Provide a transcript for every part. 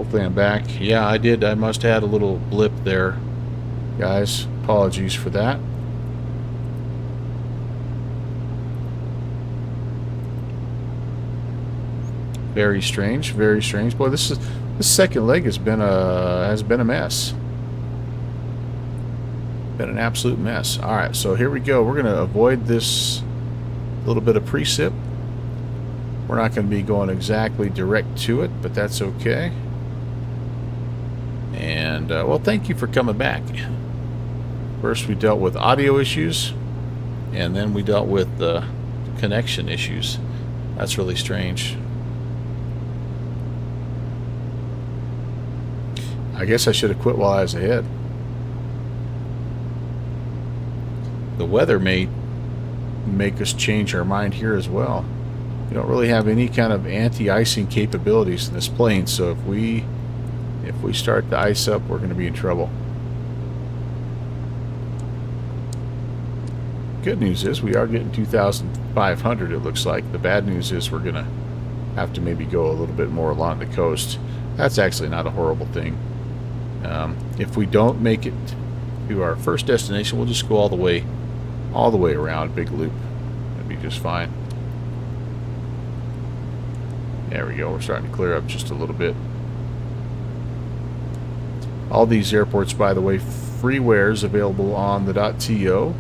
Hopefully I'm back. Yeah, I did. I must have had a little blip there, guys. Apologies for that. Very strange. Very strange. Boy, this second leg has been a mess. Been an absolute mess. All right, so here we go. We're gonna avoid this little bit of precip. We're not going to be going exactly direct to it, but that's okay. And, well, thank you for coming back. First, we dealt with audio issues, and then we dealt with connection issues. That's really strange. I guess I should have quit while I was ahead. The weather may make us change our mind here as well. We don't really have any kind of anti-icing capabilities in this plane, so if we start to ice up, we're going to be in trouble. Good news is we are getting 2,500, it looks like. The bad news is we're going to have to maybe go a little bit more along the coast. That's actually not a horrible thing. If we don't make it to our first destination, we'll just go all the way around, big loop. That'd be just fine. There we go. We're starting to clear up just a little bit. All these airports, by the way, freewares available on the .to.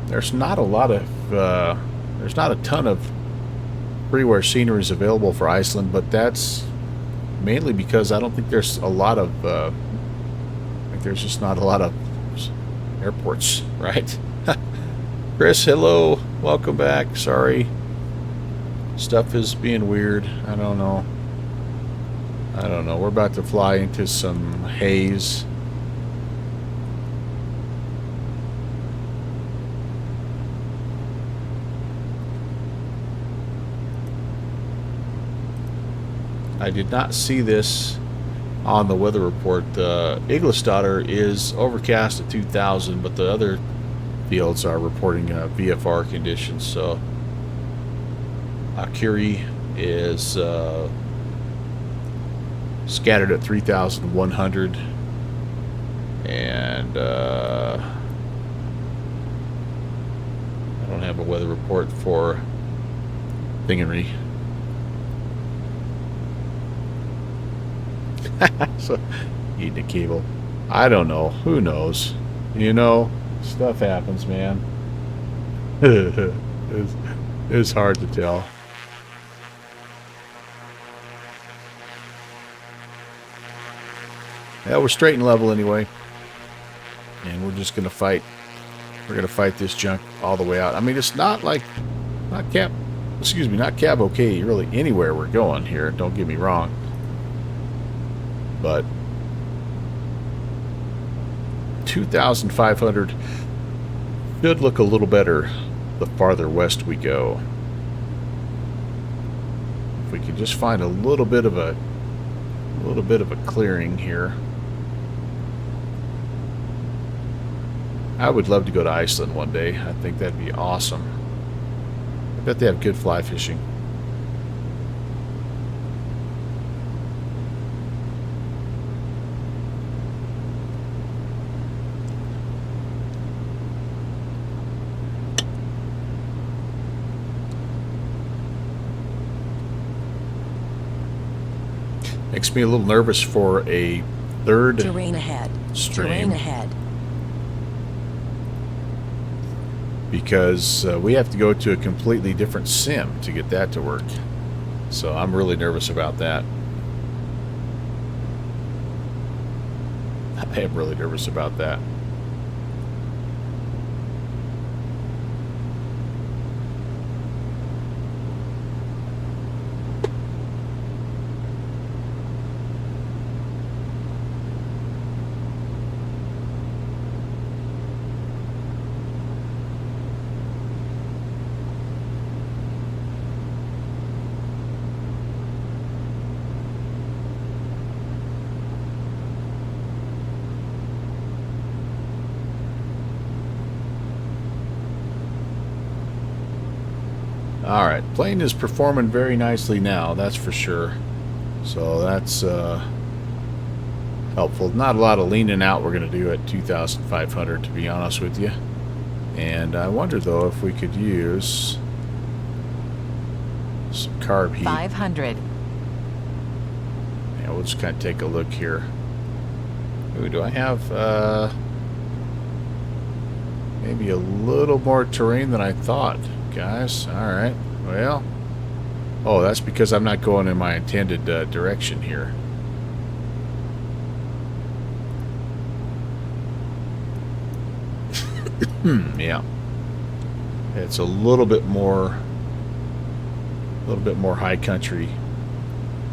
There's not a lot of, there's not a ton of freeware sceneries available for Iceland, but that's mainly because I don't think there's a lot of, there's just not a lot of airports, right? Chris, hello. Welcome back. Sorry. Stuff is being weird. I don't know. We're about to fly into some haze. I did not see this on the weather report. Egilstaddir is overcast at 2,000, but the other fields are reporting VFR conditions. So Akureyri is scattered at 3,100, and I don't have a weather report for Thingeyri. So eating a cable. I don't know. Who knows? You know, stuff happens, man. It's hard to tell. Yeah, we're straight and level anyway, and we're just gonna fight. We're gonna fight this junk all the way out. I mean, it's not like not cab okay really anywhere we're going here. Don't get me wrong, but 2,500 should look a little better the farther west we go. If we could just find a little bit of a clearing here. I would love to go to Iceland one day. I think that'd be awesome. I bet they have good fly fishing. Makes me a little nervous for a third terrain ahead. stream. Terrain ahead. Because we have to go to a completely different sim to get that to work. So I'm really nervous about that. I am really nervous about that. Alright, plane is performing very nicely now, that's for sure. So that's helpful. Not a lot of leaning out we're going to do at 2,500, to be honest with you. And I wonder, though, if we could use some carb heat. 500. Yeah, we'll just kind of take a look here. Ooh, do I have maybe a little more terrain than I thought, guys? Alright, well... Oh, that's because I'm not going in my intended direction here. Yeah. It's a little bit more high country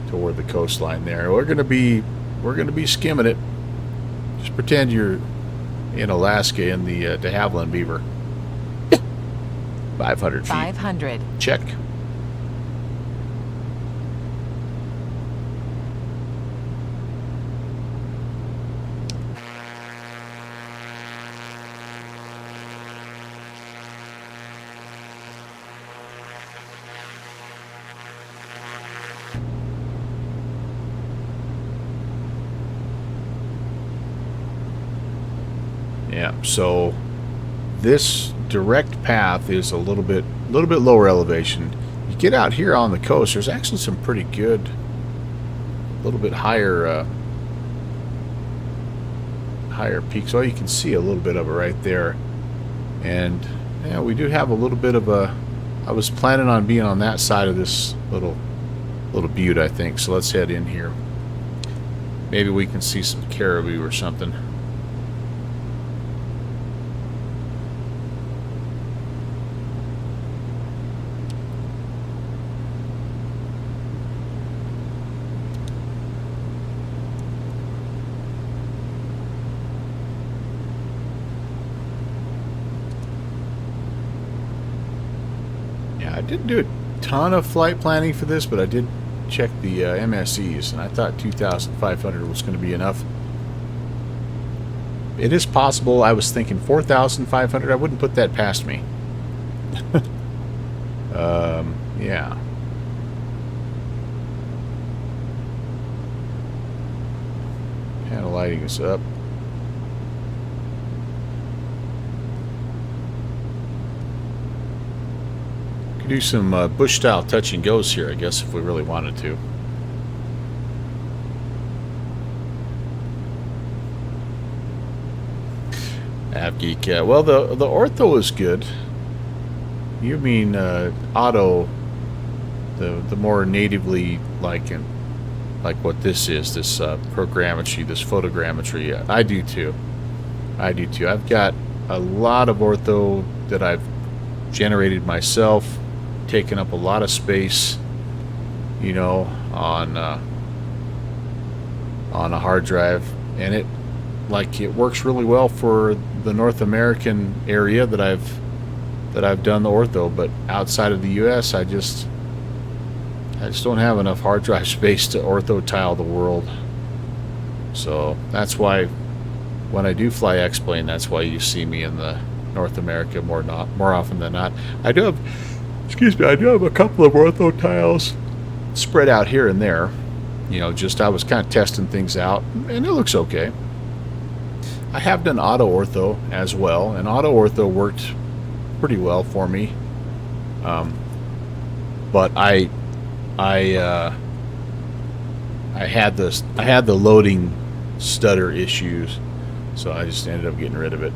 toward the coastline there. We're gonna be skimming it. Just pretend you're in Alaska in the de Havilland Beaver. 500 feet. 500. Check. Yeah, so this direct path is a little bit lower elevation. You get out here on the coast, there's actually some pretty good, a little bit higher peaks. Oh, you can see a little bit of it right there. And yeah, we do have a little bit of a, I was planning on being on that side of this little butte, I think. So let's head in here. Maybe we can see some caribou or something. I didn't do a ton of flight planning for this, but I did check the MSEs, and I thought 2,500 was going to be enough. It is possible. I was thinking 4,500. I wouldn't put that past me. Yeah. Panel lighting is up. Do some bush style touch and goes here, I guess, if we really wanted to. AvGeek, well, the ortho is good. You mean auto, the more natively like what this is, this programmetry, this photogrammetry. I do too. I do too. I've got a lot of ortho that I've generated myself. Taking up a lot of space, you know, on a hard drive, and it works really well for the North American area that I've done the ortho, but outside of the U.S. I just don't have enough hard drive space to ortho tile the world. So that's why when I do fly X-plane, that's why you see me in the North America more often than not. I do have a couple of ortho tiles spread out here and there. You know, just I was kind of testing things out, and it looks okay. I have done auto ortho as well, and auto ortho worked pretty well for me. But I had the loading stutter issues, so I just ended up getting rid of it.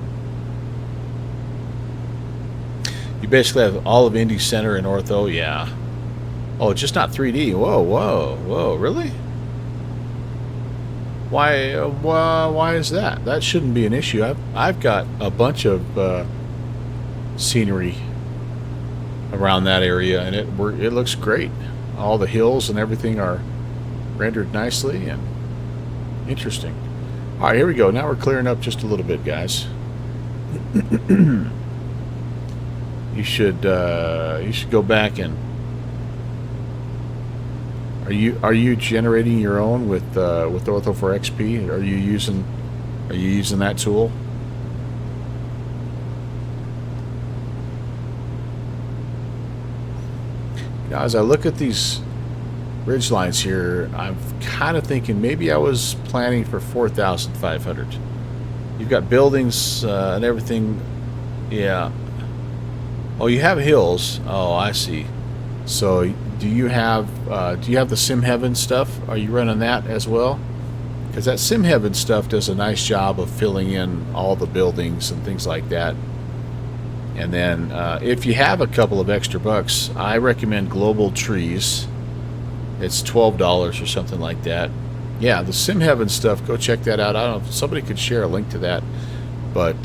You basically have all of Indy Center and ortho, yeah. Oh, just not 3D. Whoa, really? Why is that? That shouldn't be an issue. I've got a bunch of scenery around that area, and it looks great. All the hills and everything are rendered nicely and interesting. All right, here we go. Now we're clearing up just a little bit, guys. You should go back and are you generating your own with Ortho for XP? Are you using that tool? Now, as I look at these ridge lines here, I'm kind of thinking maybe I was planning for 4,500. You've got buildings and everything. Yeah. Oh, you have hills. Oh, I see. So do you have the Sim Heaven stuff? Are you running that as well? Because that Sim Heaven stuff does a nice job of filling in all the buildings and things like that. And then if you have a couple of extra bucks, I recommend Global Trees. It's $12 or something like that. Yeah, the Sim Heaven stuff, go check that out. I don't know if somebody could share a link to that. But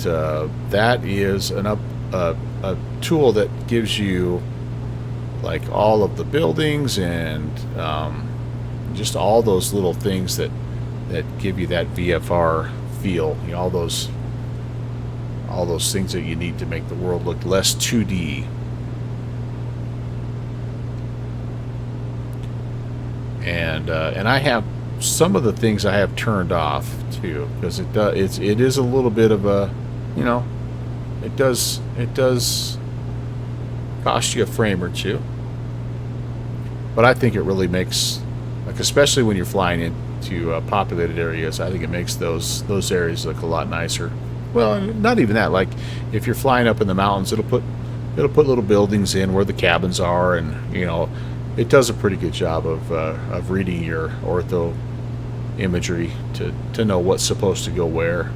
that is a tool that gives you like all of the buildings and just all those little things that give you that VFR feel. You know, all those things that you need to make the world look less 2D. And I have some of the things I have turned off too, because it is a little bit of a, you know, it does cost you a frame or two. But I think it really makes, like, especially when you're flying into populated areas, I think it makes those areas look a lot nicer. Well, not even that. Like, if you're flying up in the mountains, it'll put little buildings in where the cabins are, and you know, it does a pretty good job of reading your ortho imagery to know what's supposed to go where.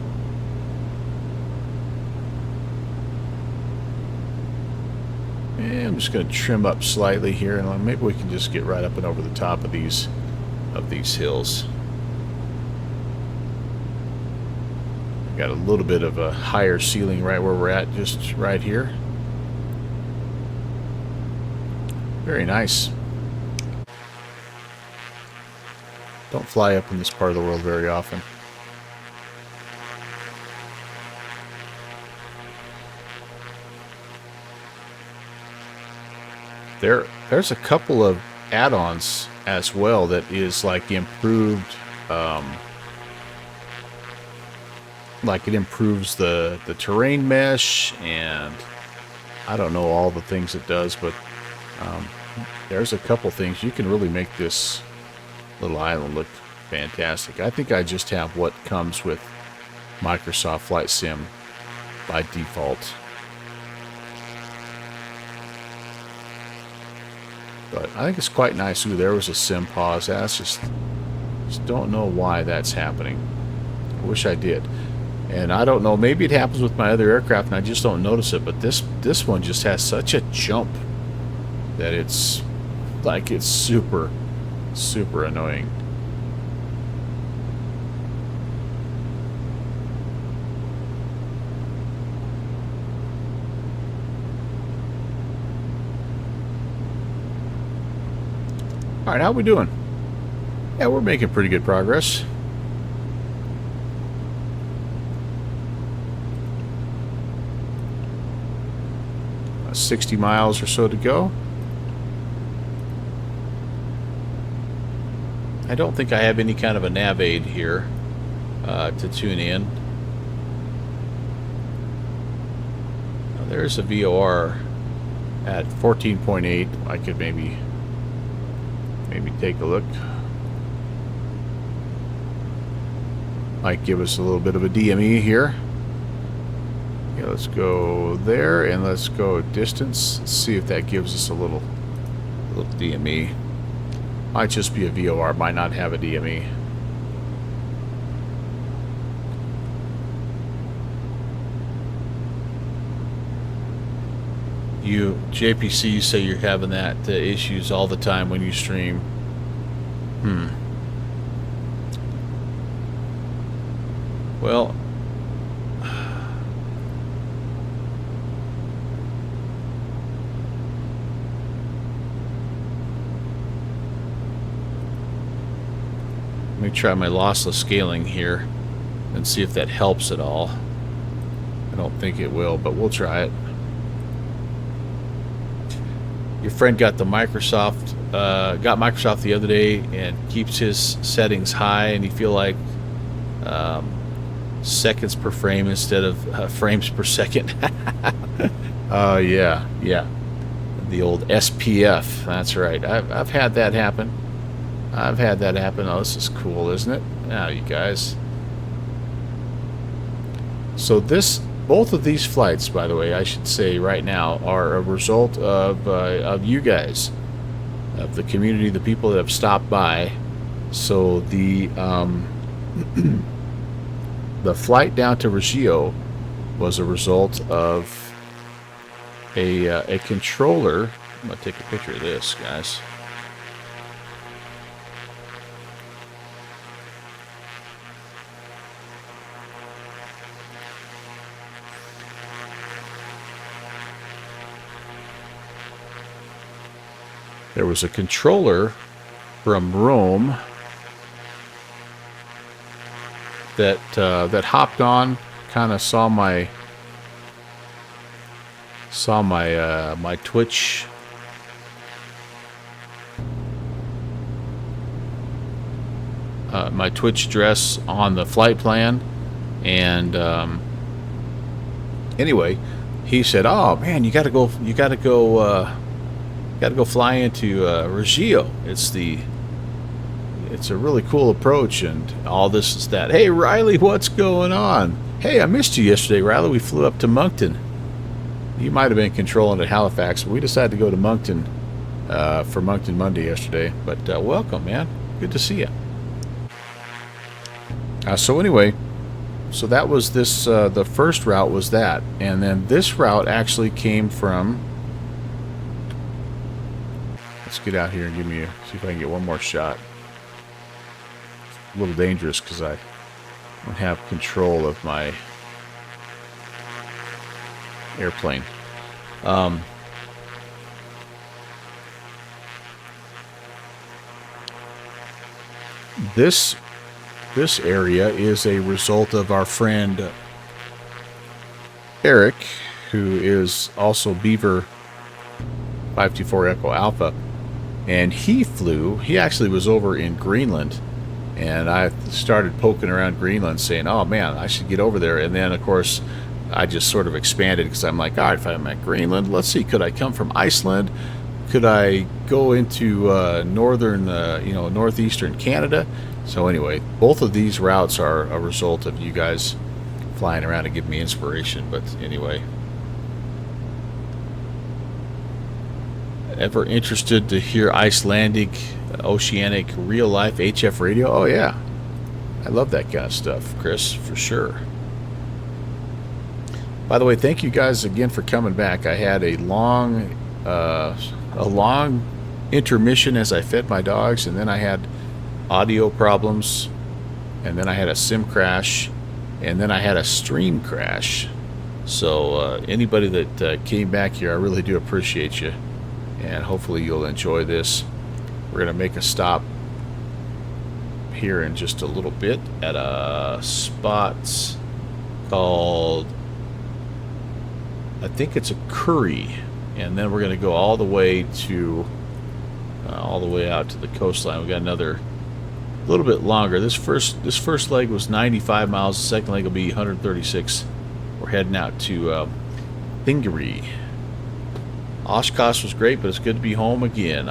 And I'm just going to trim up slightly here, and maybe we can just get right up and over the top of these hills. Got a little bit of a higher ceiling right where we're at, just right here. Very nice. Don't fly up in this part of the world very often. There's a couple of add-ons as well that is like improved, like it improves the terrain mesh, and I don't know all the things it does, but there's a couple things. You can really make this little island look fantastic. I think I just have what comes with Microsoft Flight Sim by default. But I think it's quite nice. Ooh, there was a sim pause. That's just don't know why that's happening. I wish I did. And I don't know, maybe it happens with my other aircraft and I just don't notice it, but this one just has such a jump that it's like it's super, super annoying. All right, how we doing? Yeah, we're making pretty good progress. About 60 miles or so to go. I don't think I have any kind of a nav aid here to tune in. Now, there's a VOR at 14.8. I could maybe take a look. Might give us a little bit of a DME here. Okay, let's go there and let's go distance. Let's see if that gives us a little DME. Might just be a VOR, might not have a DME. You JPC say you're having that issues all the time when you stream. Well, let me try my lossless scaling here and see if that helps at all. I don't think it will, but we'll try it. Your friend got Microsoft the other day and keeps his settings high, and you feel like seconds per frame instead of frames per second. Yeah. The old SPF. That's right. I've had that happen. I've had that happen. Oh, this is cool, isn't it? Now, you guys. So both of these flights, by the way, I should say right now, are a result of you guys, of the community, the people that have stopped by. So the the flight down to Reggio was a result of a controller. I'm gonna take a picture of this, guys. There was a controller from Rome that hopped on, kind of saw my my Twitch address on the flight plan, and anyway, he said, "Oh man, you got to go fly into Reggio. It's a really cool approach, and all this is that. Hey, Riley, what's going on? Hey, I missed you yesterday, Riley. We flew up to Moncton. You might have been controlling at Halifax, but we decided to go to Moncton for Moncton Monday yesterday. But welcome, man. Good to see you. So anyway, so that was this. The first route was that, and then this route actually came from. Let's get out here and see if I can get one more shot. It's a little dangerous because I don't have control of my airplane. This area is a result of our friend Eric, who is also Beaver 524 Echo Alpha, and he actually was over in Greenland, and I started poking around Greenland saying, oh man, I should get over there. And then of course I just sort of expanded because I'm like, all right, if I'm at Greenland, let's see, could I come from Iceland? Could I go into northeastern Canada? So anyway, both of these routes are a result of you guys flying around to give me inspiration. But anyway, ever interested to hear Icelandic, oceanic, real life HF radio? Oh yeah, I love that kind of stuff, Chris, for sure. By the way, thank you guys again for coming back. I had a long intermission as I fed my dogs, and then I had audio problems, and then I had a sim crash, and then I had a stream crash. So anybody that came back here, I really do appreciate you, and hopefully you'll enjoy this. We're gonna make a stop here in just a little bit at a spot called, I think it's Akureyri, and then we're gonna go all the way out to the coastline. We got another little bit longer. This first leg was 95 miles. The second leg will be 136. We're heading out to Thingeyri. Oshkosh was great, but it's good to be home again.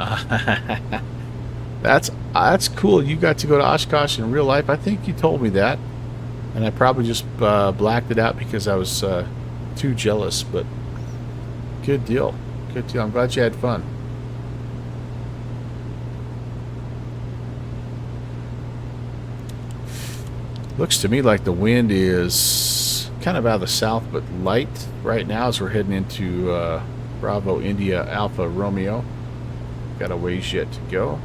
That's cool. You got to go to Oshkosh in real life. I think you told me that, and I probably just blacked it out because I was too jealous. But good deal. Good deal. I'm glad you had fun. Looks to me like the wind is kind of out of the south, but light right now as we're heading into Bravo India Alpha Romeo. Got a ways yet to go.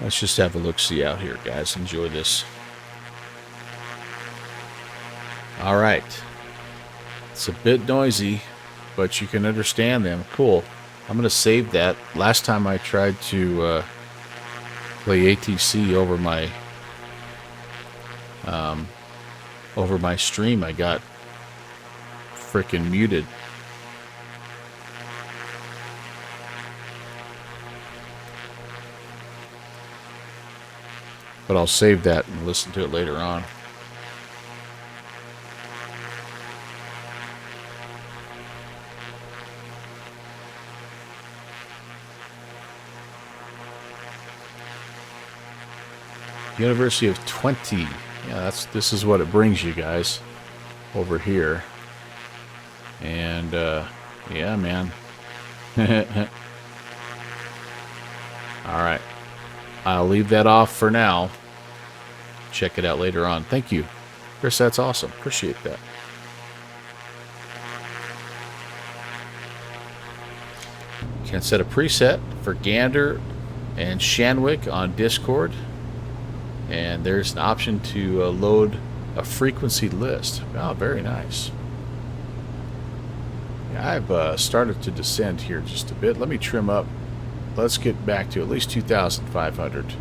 Let's just have a look-see out here, guys. Enjoy this. All right. It's a bit noisy, but you can understand them. Cool. I'm going to save that. Last time I tried to play ATC over my stream, I got frickin' muted. but I'll save that and listen to it later on. University of 20. Yeah, this is what it brings you guys over here. And yeah, man. All right. I'll leave that off for now. Check it out later on. Thank you, Chris. That's awesome. Appreciate that. Can set a preset for Gander and Shanwick on Discord. And there's an option to load a frequency list. Oh, very nice. Yeah, I've started to descend here just a bit. Let me trim up. Let's get back to at least 2,500.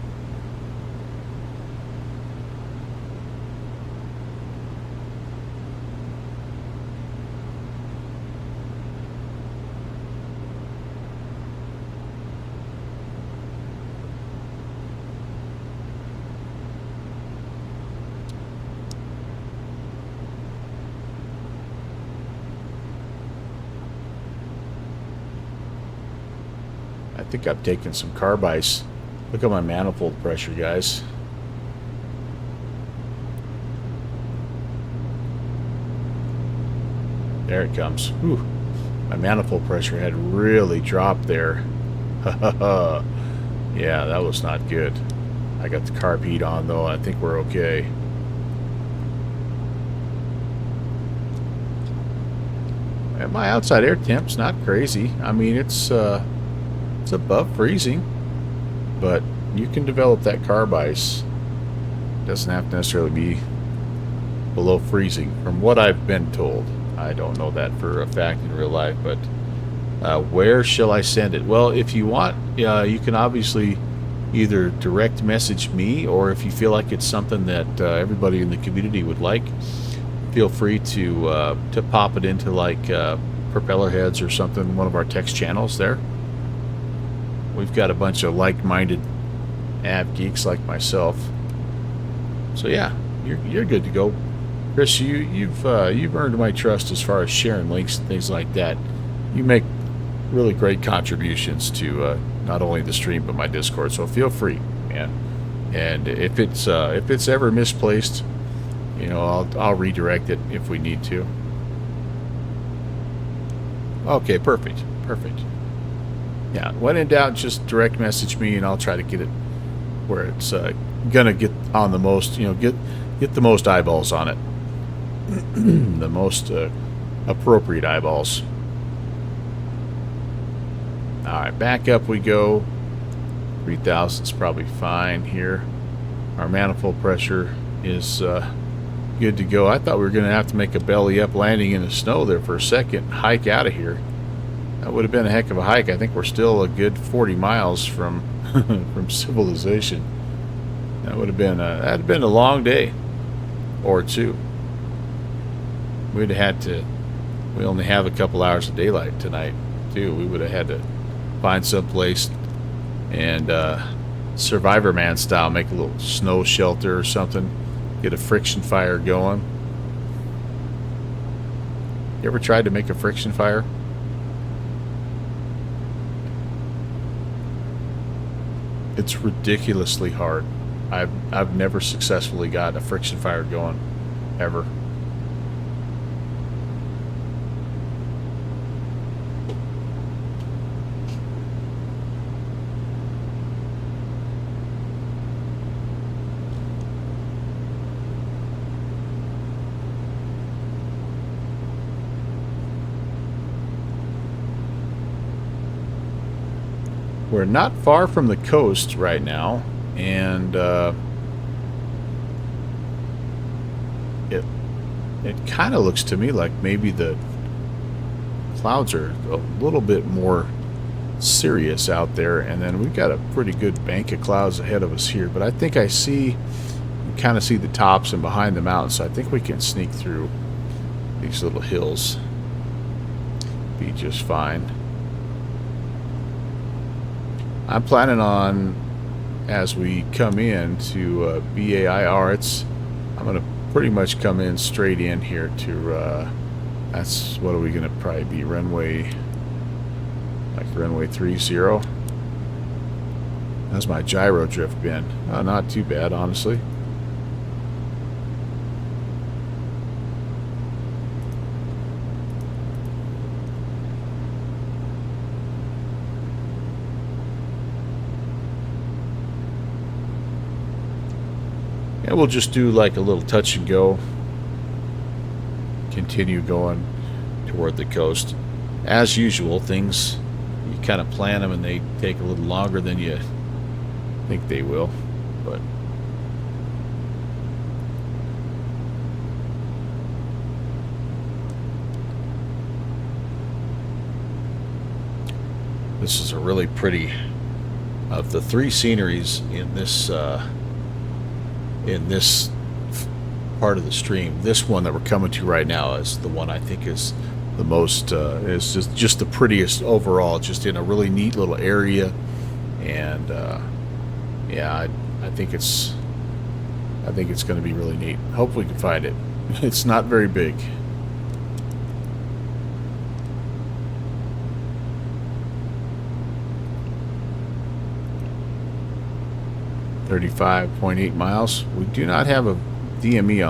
I think I've taken some carb ice. Look at my manifold pressure, guys. There it comes. Whew. My manifold pressure had really dropped there. Yeah, that was not good. I got the carb heat on, though. I think we're okay. And my outside air temp's not crazy. I mean, it's above freezing, but you can develop that carb ice. It doesn't have to necessarily be below freezing, from what I've been told. I don't know that for a fact in real life, but where shall I send it? Well, if you want, you can obviously either direct message me, or if you feel like it's something that everybody in the community would like, feel free to pop it into like Propeller Heads or something, one of our text channels there. We've got a bunch of like-minded av geeks like myself. So yeah, you're good to go. Chris, you've earned my trust as far as sharing links and things like that. You make really great contributions to not only the stream but my Discord. So feel free, man. And if it's ever misplaced, you know, I'll redirect it if we need to. Okay, perfect. Yeah, when in doubt, just direct message me and I'll try to get it where it's gonna get on the most, you know, get the most eyeballs on it. The most appropriate eyeballs. Alright, back up we go. 3,000 is probably fine here. Our manifold pressure is good to go. I thought we were going to have to make a belly up landing in the snow there for a second, hike out of here. That would have been a heck of a hike. I think we're still a good 40 miles from from civilization. That would have been that'd been a long day or two. We'd have had to. We only have a couple hours of daylight tonight, too. We would have had to find some place and Survivor Man style, make a little snow shelter or something. Get a friction fire going. You ever tried to make a friction fire? It's ridiculously hard. I've never successfully gotten a friction fire going, ever. We're not far from the coast right now, and it kind of looks to me like maybe the clouds are a little bit more serious out there, and then we've got a pretty good bank of clouds ahead of us here. But I think I kind of see the tops and behind the mountains, so I think we can sneak through these little hills. Be just fine. I'm planning on as we come in to BAIR, I'm going to pretty much come in straight in here to, that's, what are we going to probably be, runway 30. How's my gyro drift been? Oh, not too bad, honestly. And we'll just do like a little touch and go. Continue going toward the coast. As usual, things, you kind of plan them and they take a little longer than you think they will. But this is a really pretty, of the three sceneries in this part of the stream, this one that we're coming to right now is the one I think is the most is just the prettiest overall, just in a really neat little area. And yeah, I think it's going to be really neat. Hopefully we can find it. It's not very big. $35.8 miles. We do not have a DME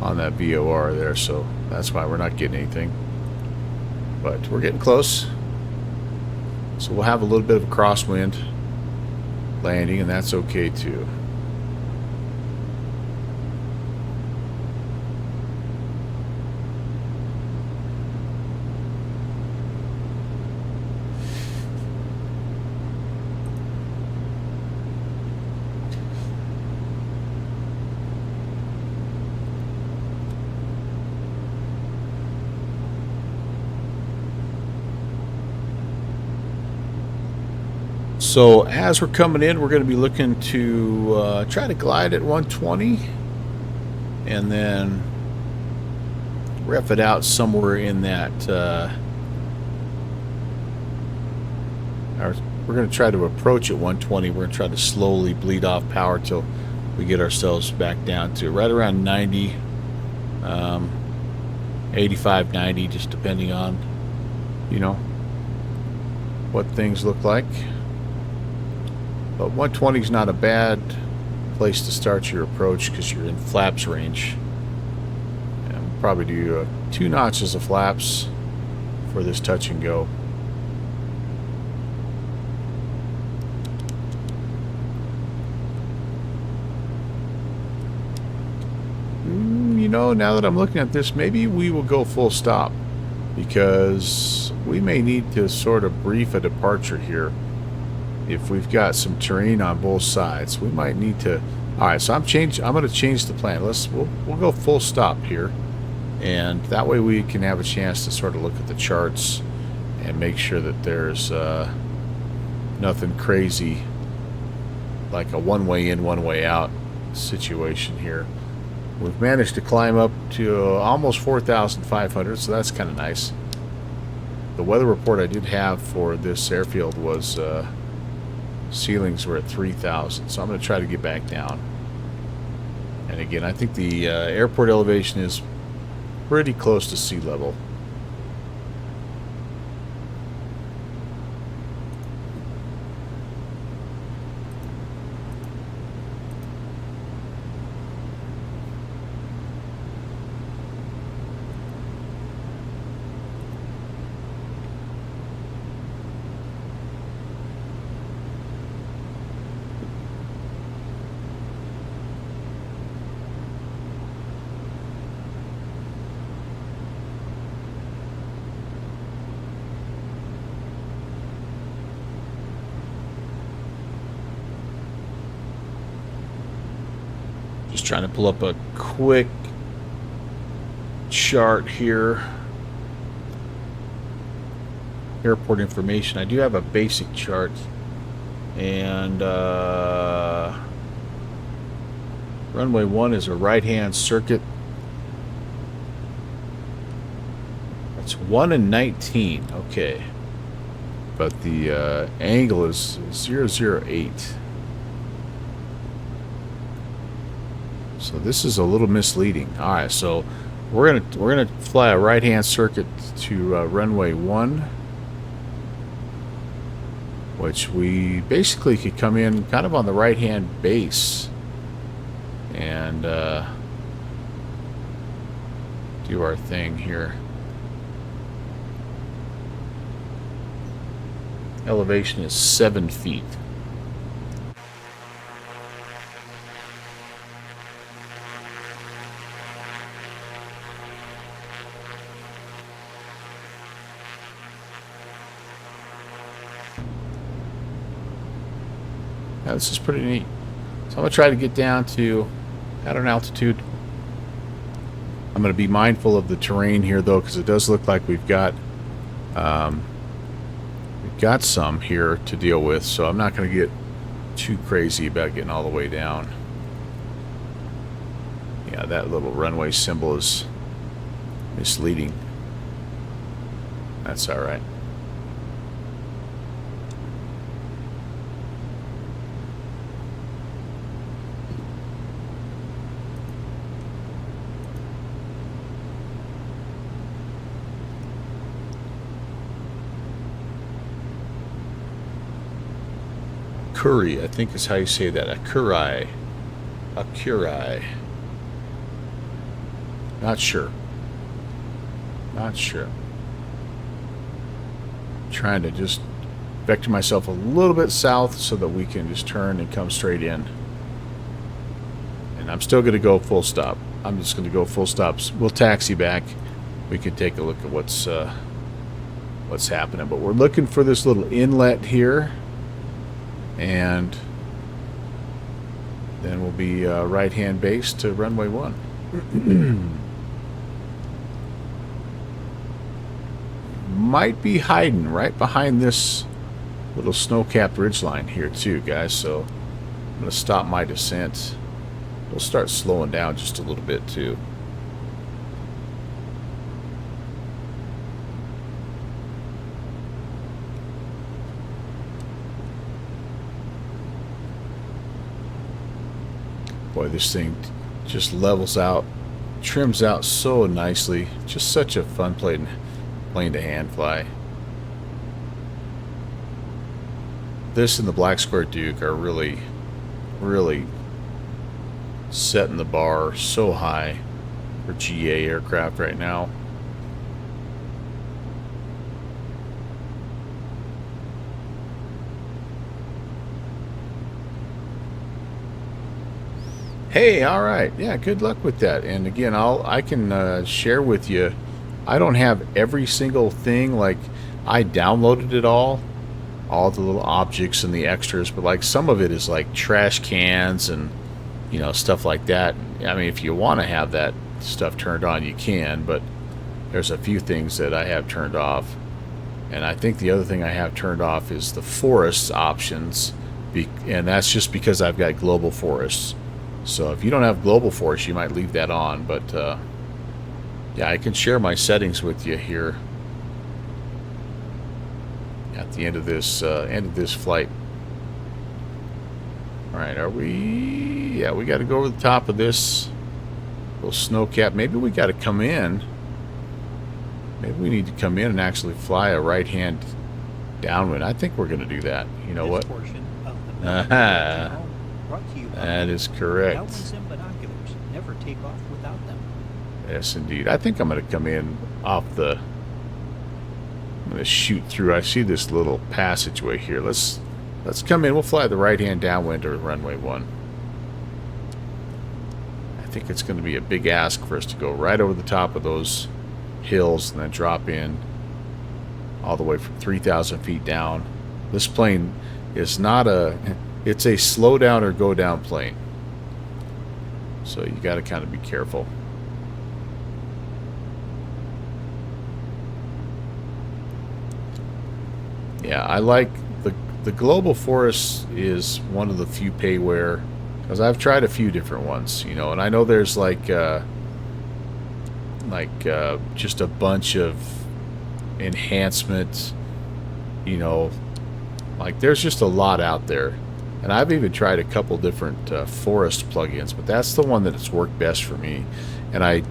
on that VOR there, so that's why we're not getting anything. But we're getting close. So we'll have a little bit of a crosswind landing, and that's okay too. So as we're coming in, we're going to be looking to try to glide at 120 and then ref it out somewhere in that, we're going to try to approach at 120. We're going to try to slowly bleed off power till we get ourselves back down to right around 90, 85, 90, just depending on, you know, what things look like. But 120 is not a bad place to start your approach because you're in flaps range. And we'll probably do 2 notches of flaps for this touch and go. You know, now that I'm looking at this, maybe we will go full stop because we may need to sort of brief a departure here. If we've got some terrain on both sides, we might need to. All right, so I'm going to change the plan. We'll go full stop here, and that way we can have a chance to sort of look at the charts and make sure that there's nothing crazy like a one-way in, one-way out situation here. We've managed to climb up to almost 4,500, so that's kind of nice. The weather report I did have for this airfield was ceilings were at 3,000, so I'm going to try to get back down. And again, I think the airport elevation is pretty close to sea level. Just trying to pull up a quick chart here. Airport information. I do have a basic chart, and runway 1 is a right-hand circuit. That's 1 and 19. Okay. but the angle is 008. So this is a little misleading. All right, so we're gonna fly a right-hand circuit to runway 1, which we basically could come in kind of on the right-hand base and do our thing here. Elevation is 7 feet. Now, this is pretty neat. So I'm going to try to get down to at an altitude. I'm going to be mindful of the terrain here, though, because it does look like we've got some here to deal with. So I'm not going to get too crazy about getting all the way down. Yeah, that little runway symbol is misleading. That's all right. Akureyri, I think is how you say that. Akureyri. Akureyri. Not sure. Not sure. Trying to just vector myself a little bit south so that we can just turn and come straight in. And I'm still going to go full stop. I'm just going to go full stops. We'll taxi back. We can take a look at what's happening. But we're looking for this little inlet here. And then we'll be right-hand base to runway 1. Might be hiding right behind this little snow-capped ridgeline here too, guys. So I'm going to stop my descent. We'll start slowing down just a little bit too. Boy, this thing just levels out, trims out so nicely. Just such a fun plane to hand fly. This and the Black Square Duke are really, really setting the bar so high for GA aircraft right now. Hey, all right, yeah, good luck with that. And again, I can share with you. I don't have every single thing. Like, I downloaded it all the little objects and the extras, but like some of it is like trash cans and stuff like that. I mean, if you want to have that stuff turned on, you can, but there's a few things that I have turned off. And I think the other thing I have turned off is the forests options, and that's just because I've got global forests. So if you don't have global forest, you might leave that on. But yeah, I can share my settings with you here at the end of this flight. All right, are we? Yeah, we got to go over the top of this little snow cap. Maybe we got to come in. Maybe we need to come in and actually fly a right-hand downwind. I think we're going to do that. You know what? That is correct. VATSIM binoculars never take off without them. Yes, indeed. I think I'm going to come in off the... I'm going to shoot through. I see this little passageway here. Let's come in. We'll fly the right-hand downwind to runway 1. I think it's going to be a big ask for us to go right over the top of those hills and then drop in all the way from 3,000 feet down. This plane is not a... It's a slow down or go down plane. So you got to kind of be careful. Yeah, I like the global forest is one of the few payware, because I've tried a few different ones, and I know there's like just a bunch of enhancement you know, like there's just a lot out there. And I've even tried a couple different forest plugins, but that's the one that has worked best for me. And I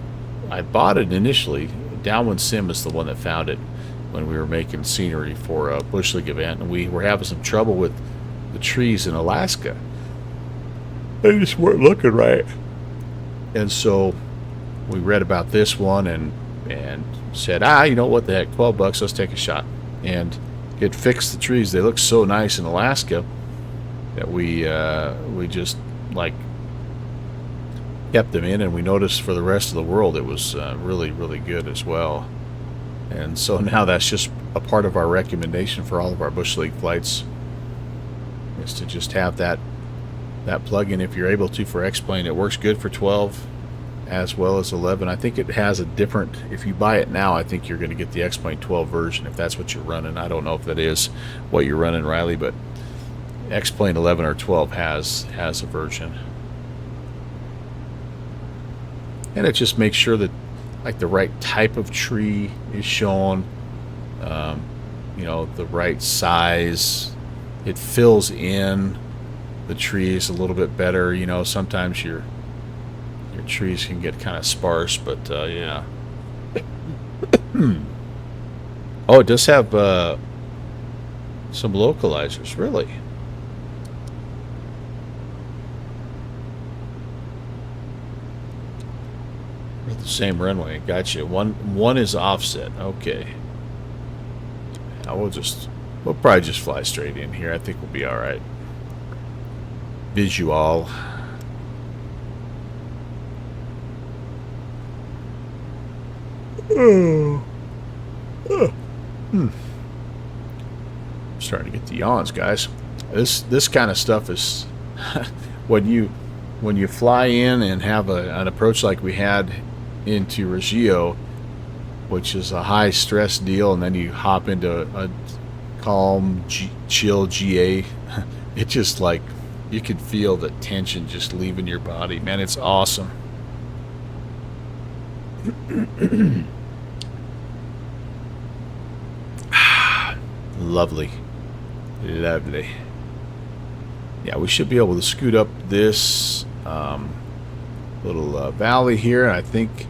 bought it initially. Downwind Sim is the one that found it when we were making scenery for a Bush League event, and we were having some trouble with the trees in Alaska. They just weren't looking right. And so we read about this one and said, you know what the heck, $12, let's take a shot. And it fixed the trees. They look so nice in Alaska that we just like kept them in, and we noticed for the rest of the world it was really, really good as well. And so now that's just a part of our recommendation for all of our Bush League flights, is to just have that plugin if you're able to for X-Plane. It works good for 12 as well as 11. I think it has a different, if you buy it now, I think you're going to get the X-Plane 12 version if that's what you're running. I don't know if that is what you're running, Riley, but X-Plane 11 or 12 has a version. And it just makes sure that like the right type of tree is shown, you know, the right size. It fills in the trees a little bit better. You know, sometimes your trees can get kind of sparse, but yeah. Oh, it does have some localizers, really. The same runway, gotcha. One is offset. Okay. Now we'll probably just fly straight in here. I think we'll be all right. Visual. Starting to get the yawns, guys. This kind of stuff is when you fly in and have an approach like we had into Reggio, which is a high stress deal, and then you hop into a calm, chill GA. It just like you can feel the tension just leaving your body, man. It's awesome. Lovely. Lovely. Yeah, we should be able to scoot up this little valley here. I think,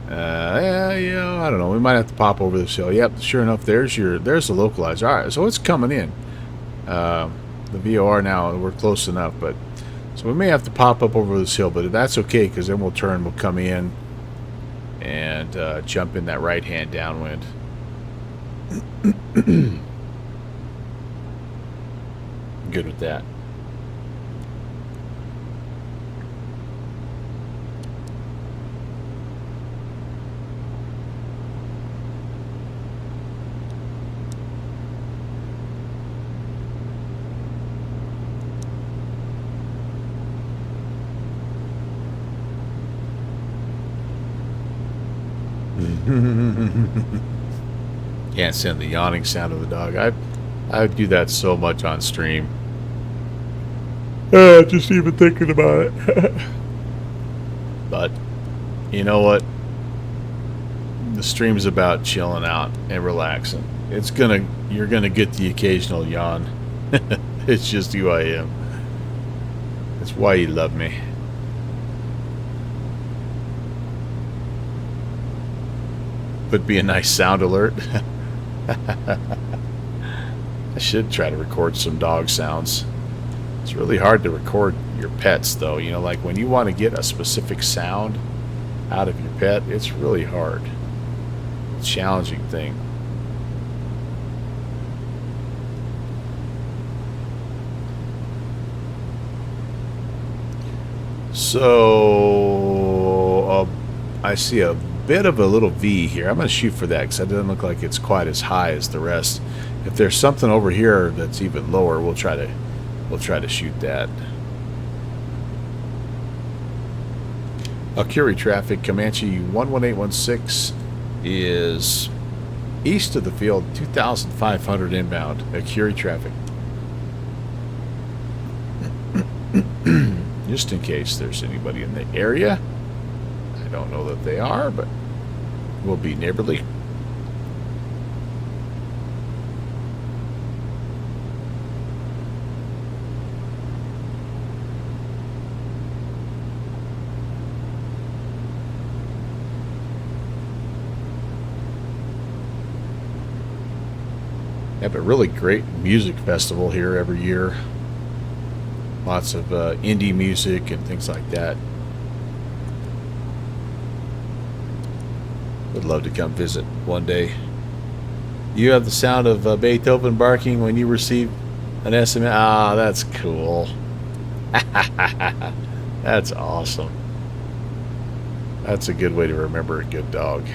yeah, I don't know. We might have to pop over this hill. Yep, sure enough, there's the localizer. All right, so it's coming in. The VOR now, we're close enough, but so we may have to pop up over this hill, but that's okay because then we'll come in and jump in that right-hand downwind. Good with that. Can't stand the yawning sound of the dog. I do that so much on stream. Just even thinking about it. But you know what? The stream's about chilling out and relaxing. You're gonna get the occasional yawn. It's just who I am. That's why you love me. Would be a nice sound alert. I should try to record some dog sounds. It's really hard to record your pets, though. You know, like when you want to get a specific sound out of your pet, it's really hard. It's a challenging thing. So, I see a bit of a little V here. I'm going to shoot for that because it doesn't look like it's quite as high as the rest. If there's something over here that's even lower, we'll try to shoot that. Akureyri traffic, Comanche 11816 is east of the field, 2,500 inbound. Akureyri traffic. Just in case there's anybody in the area. I don't know that they are, but we'll be neighborly. Have a really great music festival here every year. Lots of indie music and things like that. Would love to come visit one day. You have the sound of Beethoven barking when you receive an SMS. Ah, that's cool. That's awesome. That's a good way to remember a good dog.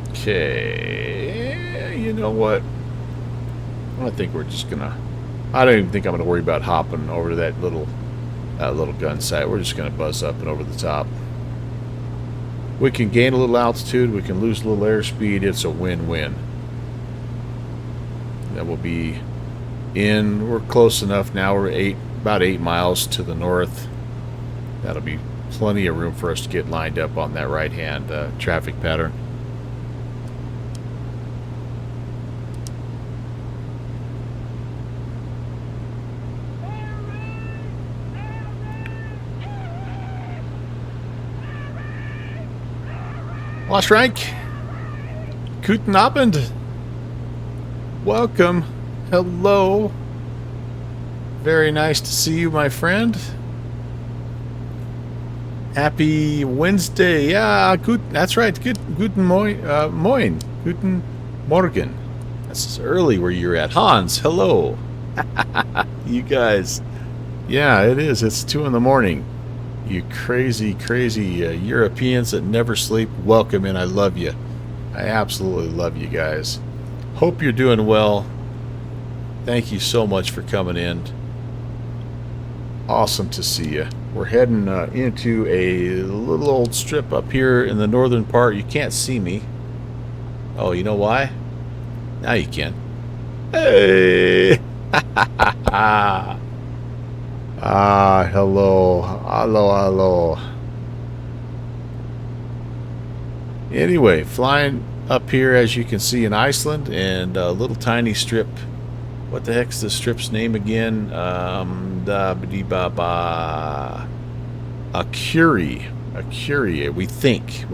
Okay, you know what? I think we're just gonna. I don't even think I'm gonna worry about hopping over to that little gun site. We're just gonna buzz up and over the top. We can gain a little altitude. We can lose a little airspeed. It's a win-win. That will be in. We're close enough now. We're about 8 miles to the north. That'll be plenty of room for us to get lined up on that right-hand traffic pattern. Lost rank. Guten Abend. Welcome. Hello. Very nice to see you, my friend. Happy Wednesday. Yeah, good. That's right. Guten Moin. Guten Morgen. That's early where you're at. Hans, hello. You guys. Yeah, it is. It's 2 in the morning. You crazy Europeans that never sleep, welcome in. I love you. I absolutely love you guys. Hope you're doing well. Thank you so much for coming in. Awesome to see you. We're heading into a little old strip up here in the northern part. You can't see me. Oh, you know why? Now you can. Hey! Hello. Hello. Anyway, flying up here, as you can see, in Iceland, and a little tiny strip. What the heck's the strip's name again? Akureyri. We think.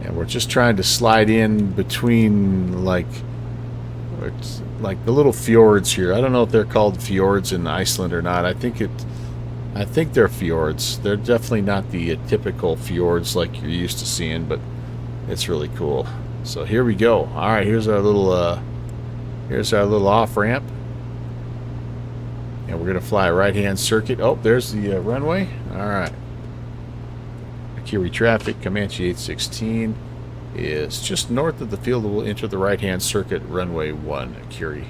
And we're just trying to slide in between, like the little fjords here. I don't know if they're called fjords in Iceland or not. I think they're fjords. They're definitely not the typical fjords like you're used to seeing, but it's really cool. So here we go. All right, here's our little off ramp, and we're gonna fly a right-hand circuit. Oh, there's the runway. All right. Akureyri traffic. Comanche 816 is just north of the field. We'll enter the right-hand circuit, runway 1, Akureyri.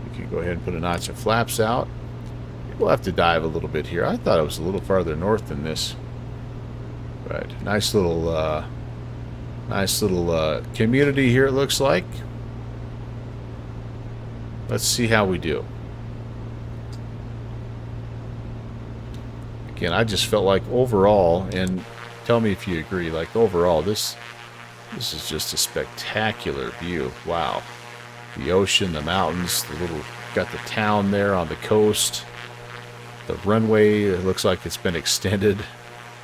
We can go ahead and put a notch of flaps out. We'll have to dive a little bit here. I thought it was a little farther north than this. But nice little community here, it looks like. Let's see how we do. Again, I just felt like overall, and tell me if you agree, like overall, this is just a spectacular view. Wow. The ocean, the mountains, got the town there on the coast. The runway, it looks like it's been extended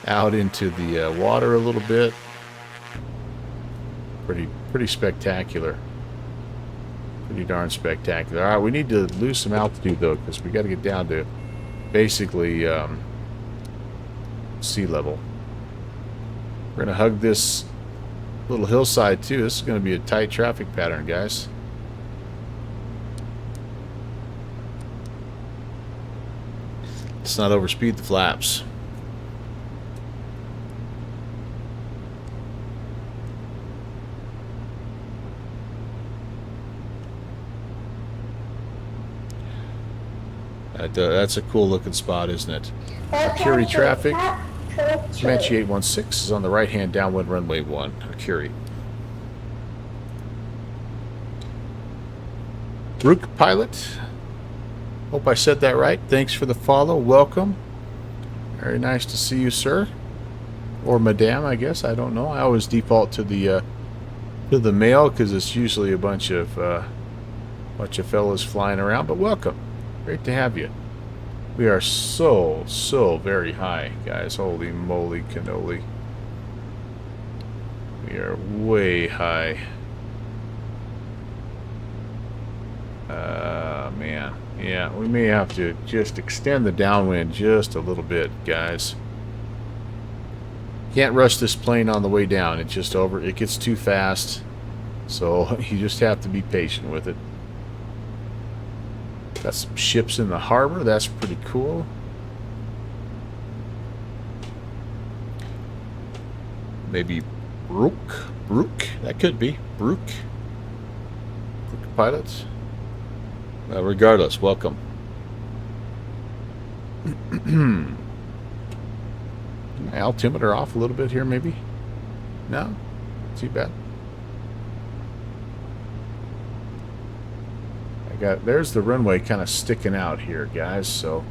out into the water a little bit. Pretty spectacular. Pretty darn spectacular. All right, we need to lose some altitude though, because we got to get down to basically sea level. We're gonna hug this little hillside too. This is gonna be a tight traffic pattern, guys. Let's not overspeed the flaps. That's a cool looking spot, isn't it? Akureyri traffic. Comanche 816 is on the right hand downwind runway 1. Akureyri. Rook pilot. Hope I said that right. Thanks for the follow. Welcome. Very nice to see you, sir. Or madame, I guess. I don't know. I always default to the male because it's usually a bunch of fellas flying around. But welcome. Great to have you. We are so very high, guys. Holy moly cannoli. We are way high. Man. Yeah, we may have to just extend the downwind just a little bit, guys. Can't rush this plane on the way down. It gets too fast. So you just have to be patient with it. Got some ships in the harbor. That's pretty cool. Maybe Brook. That could be Brook pilots. Regardless, welcome. Altimeter off a little bit here, maybe. No, too bad. There's the runway kind of sticking out here, guys. So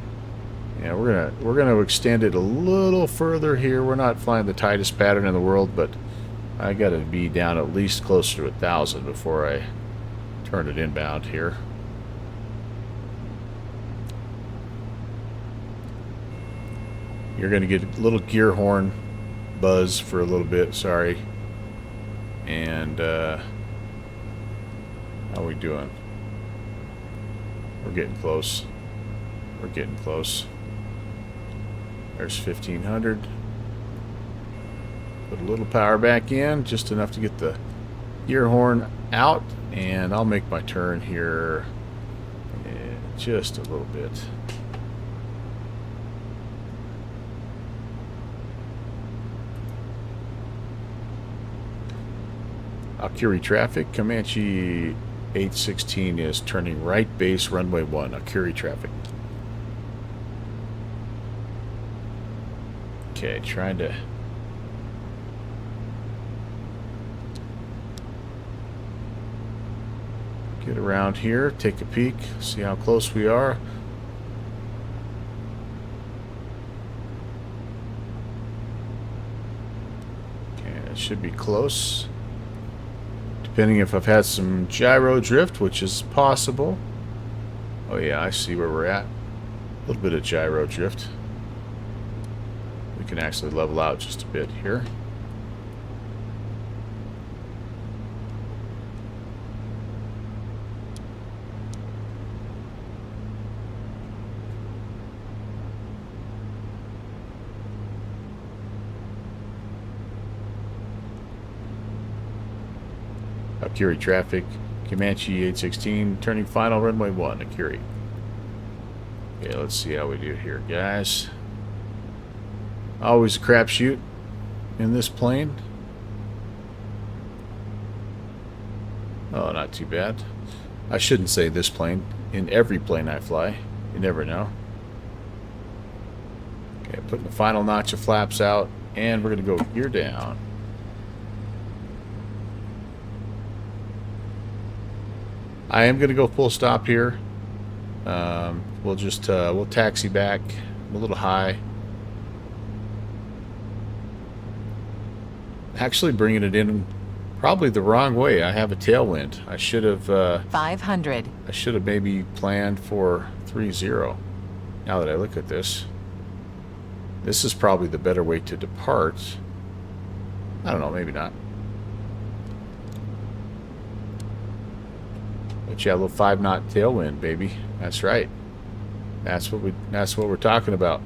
yeah, we're gonna extend it a little further here. We're not flying the tightest pattern in the world, but I got to be down at least closer to 1,000 before I turn it inbound here. You're gonna get a little gear horn buzz for a little bit. Sorry. And how are we doing? We're getting close. We're getting close. There's 1,500. Put a little power back in, just enough to get the gear horn out, and I'll make my turn here just a little bit. Akureyri traffic, Comanche 816 is turning right base runway 1, Akureyri traffic. Okay, trying to get around here, take a peek, see how close we are. Okay, it should be close. Depending if I've had some gyro drift, which is possible. Oh yeah, I see where we're at. A little bit of gyro drift. We can actually level out just a bit here. Akureyri traffic, Comanche 816, turning final runway 1, Akureyri. Okay, let's see how we do here, guys. Always a crapshoot in this plane. Oh, not too bad. I shouldn't say this plane. In every plane I fly. You never know. Okay, putting the final notch of flaps out, and we're going to go gear down. I am going to go full stop here. We'll just we'll taxi back. I'm a little high. Actually bringing it in probably the wrong way. I have a tailwind. I should have 500. I should have maybe planned for 30. Now that I look at this, this is probably the better way to depart. I don't know, maybe not. But yeah, a little 5-knot tailwind, baby. That's right. That's what we're talking about.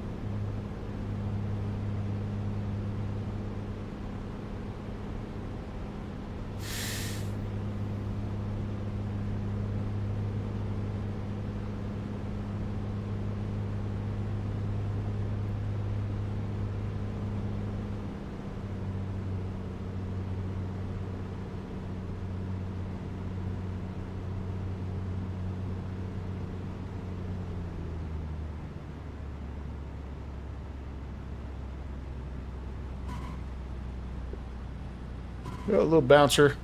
A little bouncer.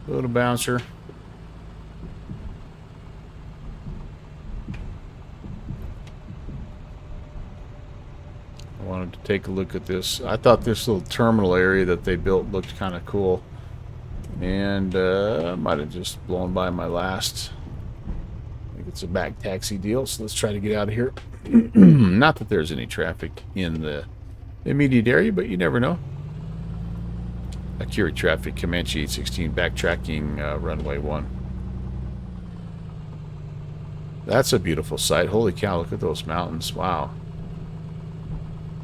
A little bouncer. I wanted to take a look at this. I thought this little terminal area that they built looked kind of cool. And I might have just blown by my last. I think It's a back taxi deal, so let's try to get out of here. Not that there's any traffic in the immediate area, but you never know. Akureyri traffic, Comanche 816, backtracking runway 1. That's a beautiful sight. Holy cow, look at those mountains. Wow.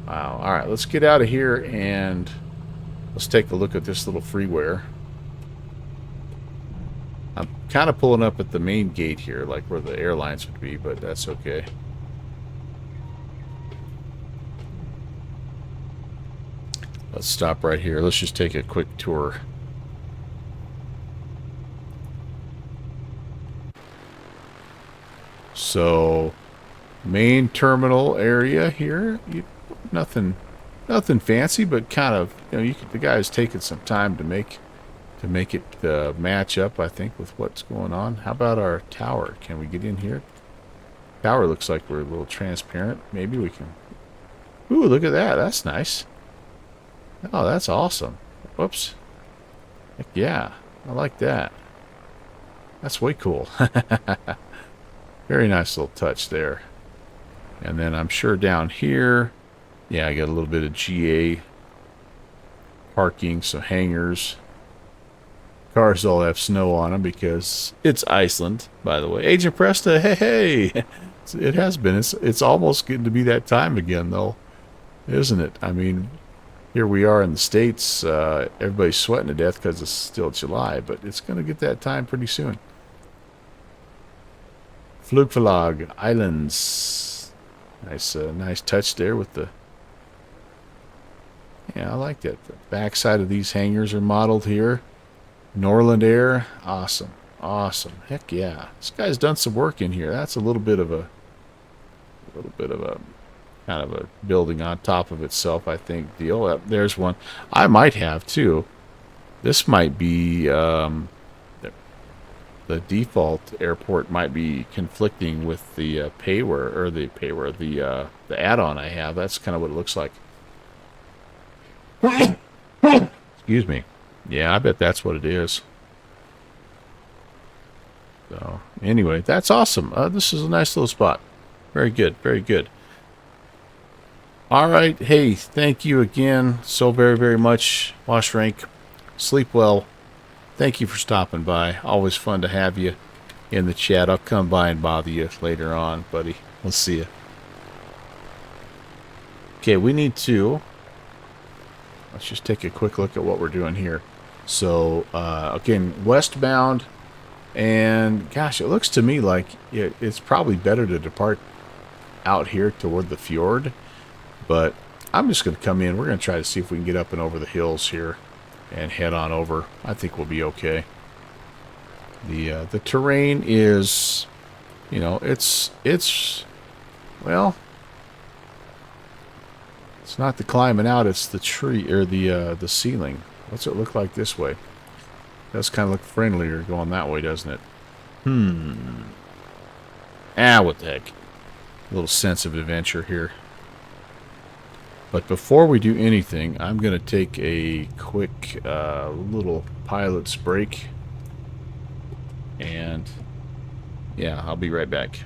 Wow. All right, let's get out of here and let's take a look at this little freeware. I'm kind of pulling up at the main gate here, like where the airlines would be, but that's okay. Let's stop right here. Let's just take a quick tour. So, main terminal area here. Nothing fancy, but kind of, the guy's taking some time to make it match up, I think, with what's going on. How about our tower? Can we get in here? Tower looks like we're a little transparent. Maybe we can. Ooh, look at that. That's nice. Oh, that's awesome. Whoops. Heck yeah. I like that. That's way cool. Very nice little touch there. And then I'm sure down here, yeah, I got a little bit of GA parking, some hangars. Cars all have snow on them because it's Iceland, by the way. Agent Presta, hey. It has been. It's almost getting to be that time again, though, isn't it? I mean, here we are in the States. Everybody's sweating to death because it's still July, but it's going to get that time pretty soon. Flugverlag Islands. Nice touch there with the... Yeah, I like that. The backside of these hangars are modeled here. Norland Air. Awesome. Awesome. Heck yeah. This guy's done some work in here. That's a little bit of a kind of a building on top of itself, I think, deal. There's one. I might have, too. This might be, the default airport might be conflicting with the the add-on I have. That's kind of what it looks like. Excuse me. Yeah, I bet that's what it is. So, anyway, that's awesome. This is a nice little spot. Very good, very good. All right, hey, thank you again so very, very much, Wash Rank. Sleep well. Thank you for stopping by. Always fun to have you in the chat. I'll come by and bother you later on, buddy. We'll see you. Okay, we need to... Let's just take a quick look at what we're doing here. So, again, westbound, and gosh, it looks to me like it's probably better to depart out here toward the fjord, but I'm just going to come in. We're going to try to see if we can get up and over the hills here and head on over. I think we'll be okay. The terrain is, it's well, it's not the climbing out, it's the tree or the ceiling. What's it look like this way? It does kind of look friendlier going that way, doesn't it? What the heck. A little sense of adventure here. But before we do anything, I'm going to take a quick little pilot's break. And yeah, I'll be right back.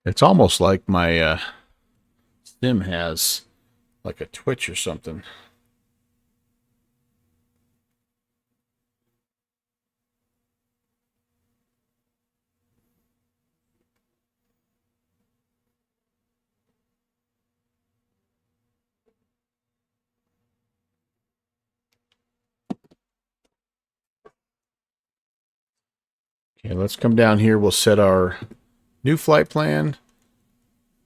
It's almost like my sim has like a twitch or something. Okay, let's come down here. We'll set our new flight plan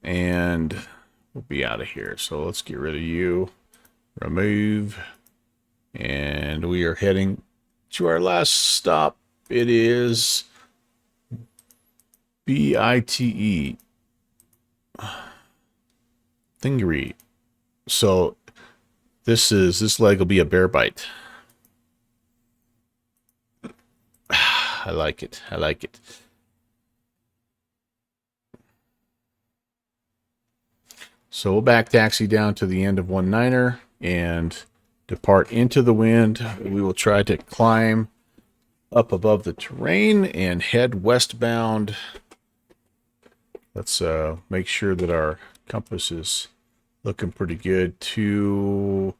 and we'll be out of here. So let's get rid of you. Remove. And we are heading to our last stop. It is BITE. Thingeyri. So this leg will be a bear bite. I like it. I like it. So we'll back taxi down to the end of 19er and depart into the wind. We will try to climb up above the terrain and head westbound. Let's make sure that our compass is looking pretty good. To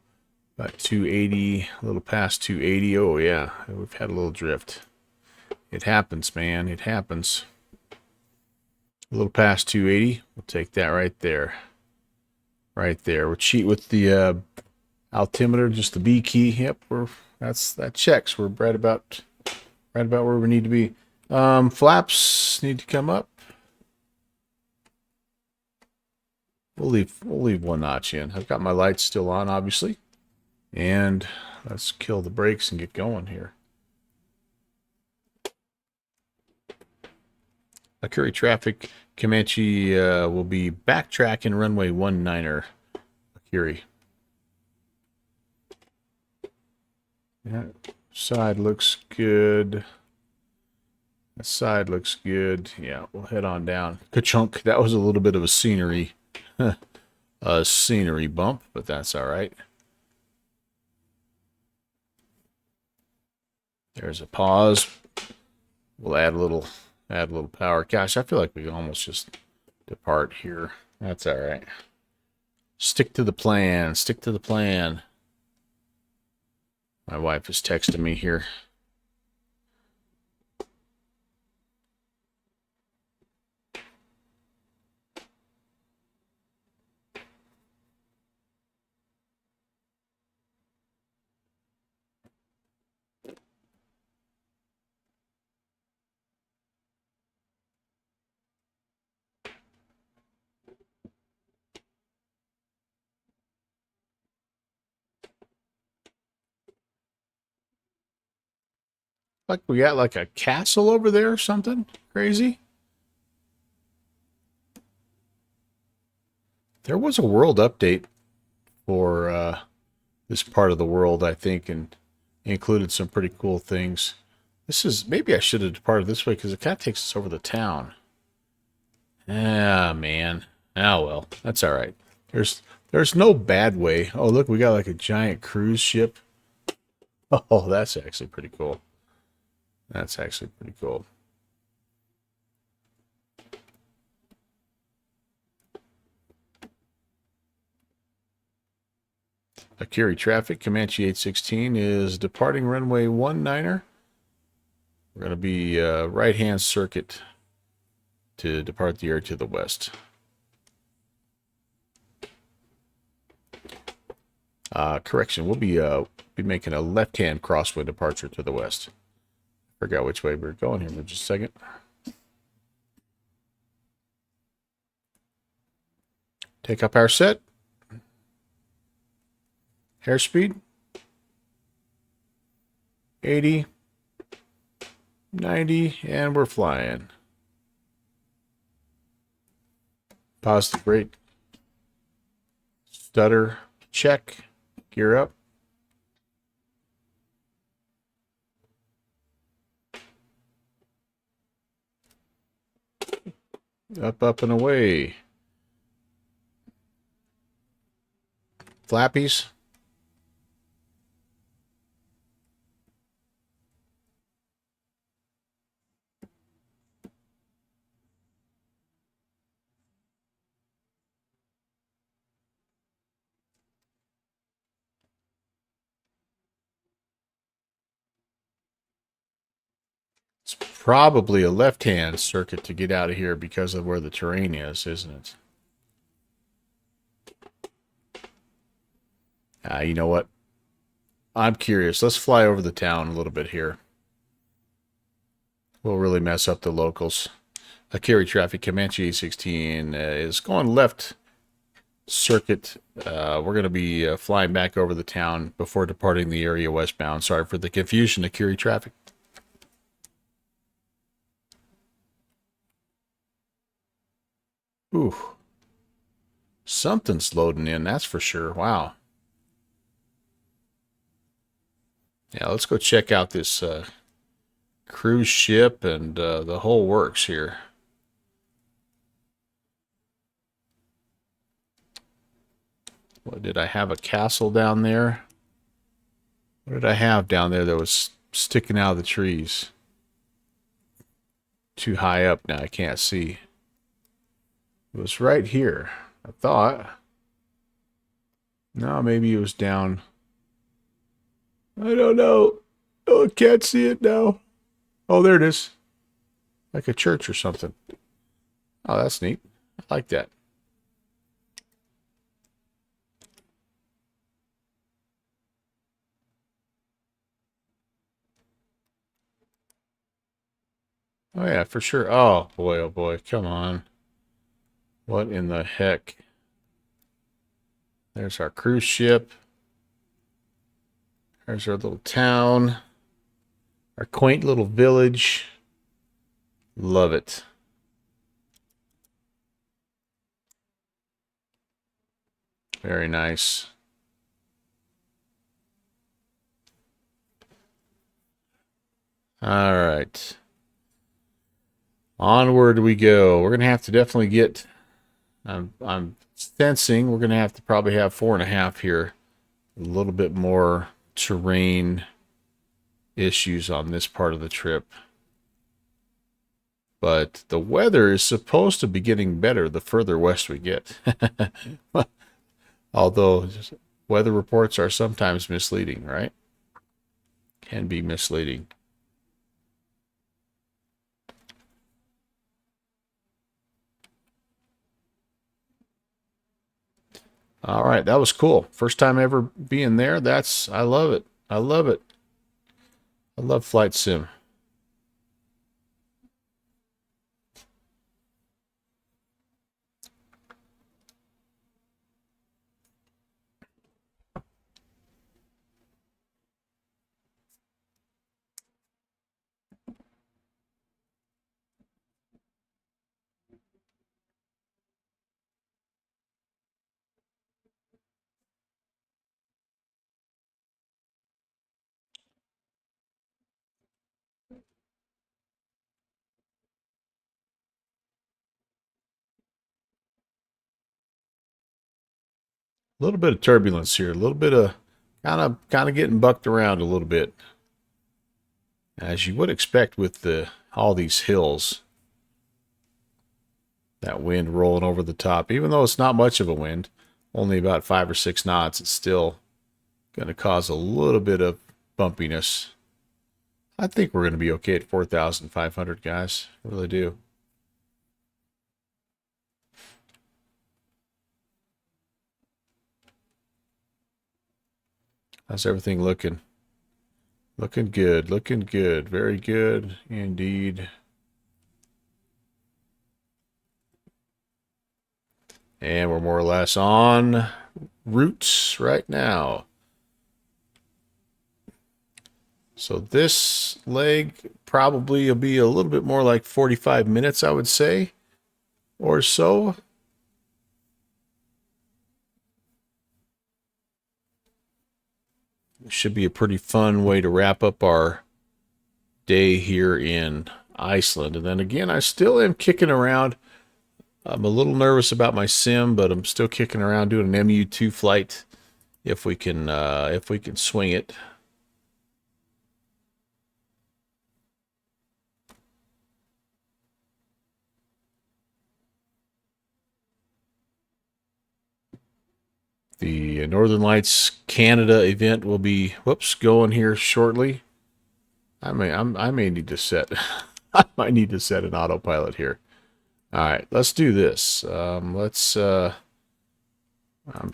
about 280, a little past 280. Oh yeah, we've had a little drift. It happens, man. It happens. A little past 280. We'll take that right there. Right there. We'll cheat with the altimeter, just the B key. Yep, that checks. We're right about where we need to be. Flaps need to come up. We'll leave one notch in. I've got my lights still on, obviously. And let's kill the brakes and get going here. Akureyri traffic, Comanche will be backtracking runway 19er. Akureyri. Yeah, side looks good. That side looks good. Yeah, we'll head on down. Ka-chunk. That was a little bit of a scenery bump, but that's all right. There's a pause. We'll add a little power. Gosh, I feel like we can almost just depart here. That's all right. Stick to the plan. Stick to the plan. My wife is texting me here. Like we got like a castle over there or something crazy. There was a world update for this part of the world, I think, and included some pretty cool things. This is, maybe I should have departed this way because it kind of takes us over the town. Ah, man. Ah, well, that's all right. There's no bad way. Oh, look, we got like a giant cruise ship. Oh, that's actually pretty cool. That's actually pretty cool. Akureyri traffic, Comanche 816 is departing runway 19er. We're going to be right-hand circuit to depart the air to the west. Correction, we'll be making a left-hand crosswind departure to the west. Forgot which way we're going here for just a second. Take up our set. Airspeed 80, 90, and we're flying. Positive brake. Stutter check. Gear up. Up, and away. Flappies. probably a left-hand circuit to get out of here because of where the terrain is, isn't it? You know what? I'm curious. Let's fly over the town a little bit here. We'll really mess up the locals. Akureyri traffic, Comanche A16 is going left circuit. We're going to be flying back over the town before departing the area westbound. Sorry for the confusion, Akureyri traffic. Ooh. Something's loading in, that's for sure. Wow. Yeah, let's go check out this cruise ship and the whole works here. What, did I have a castle down there? What did I have down there that was sticking out of the trees? Too high up now, I can't see. It was right here, I thought. No, maybe it was down. I don't know. Oh, I can't see it now. Oh, there it is. Like a church or something. Oh, that's neat. I like that. Oh, yeah, for sure. Oh, boy, come on. What in the heck? There's our cruise ship. There's our little town. Our quaint little village. Love it. Very nice. All right. Onward we go. We're going to have to definitely get... I'm sensing we're going to have to probably have 4.5 here. A little bit more terrain issues on this part of the trip. But the weather is supposed to be getting better the further west we get. Although weather reports are sometimes misleading, right? Can be misleading. All right, that was cool. First time ever being there. I love it. I love it. I love flight sim. A little bit of turbulence here. A little bit of kind of getting bucked around a little bit, as you would expect with all these hills. That wind rolling over the top, even though it's not much of a wind, only about 5 or 6 knots, it's still going to cause a little bit of bumpiness. I think we're going to be okay at 4,500, guys. I really do. How's everything looking? Looking good. Looking good. Very good indeed. And we're more or less on route right now. So this leg probably will be a little bit more like 45 minutes, I would say, or so. Should be a pretty fun way to wrap up our day here in Iceland. And then again, I still am kicking around. I'm a little nervous about my sim, but I'm still kicking around doing an MU2 flight if we can swing it. The Northern Lights Canada event will be going here shortly. I may need to set I might need to set an autopilot here. All right, let's do this. I'm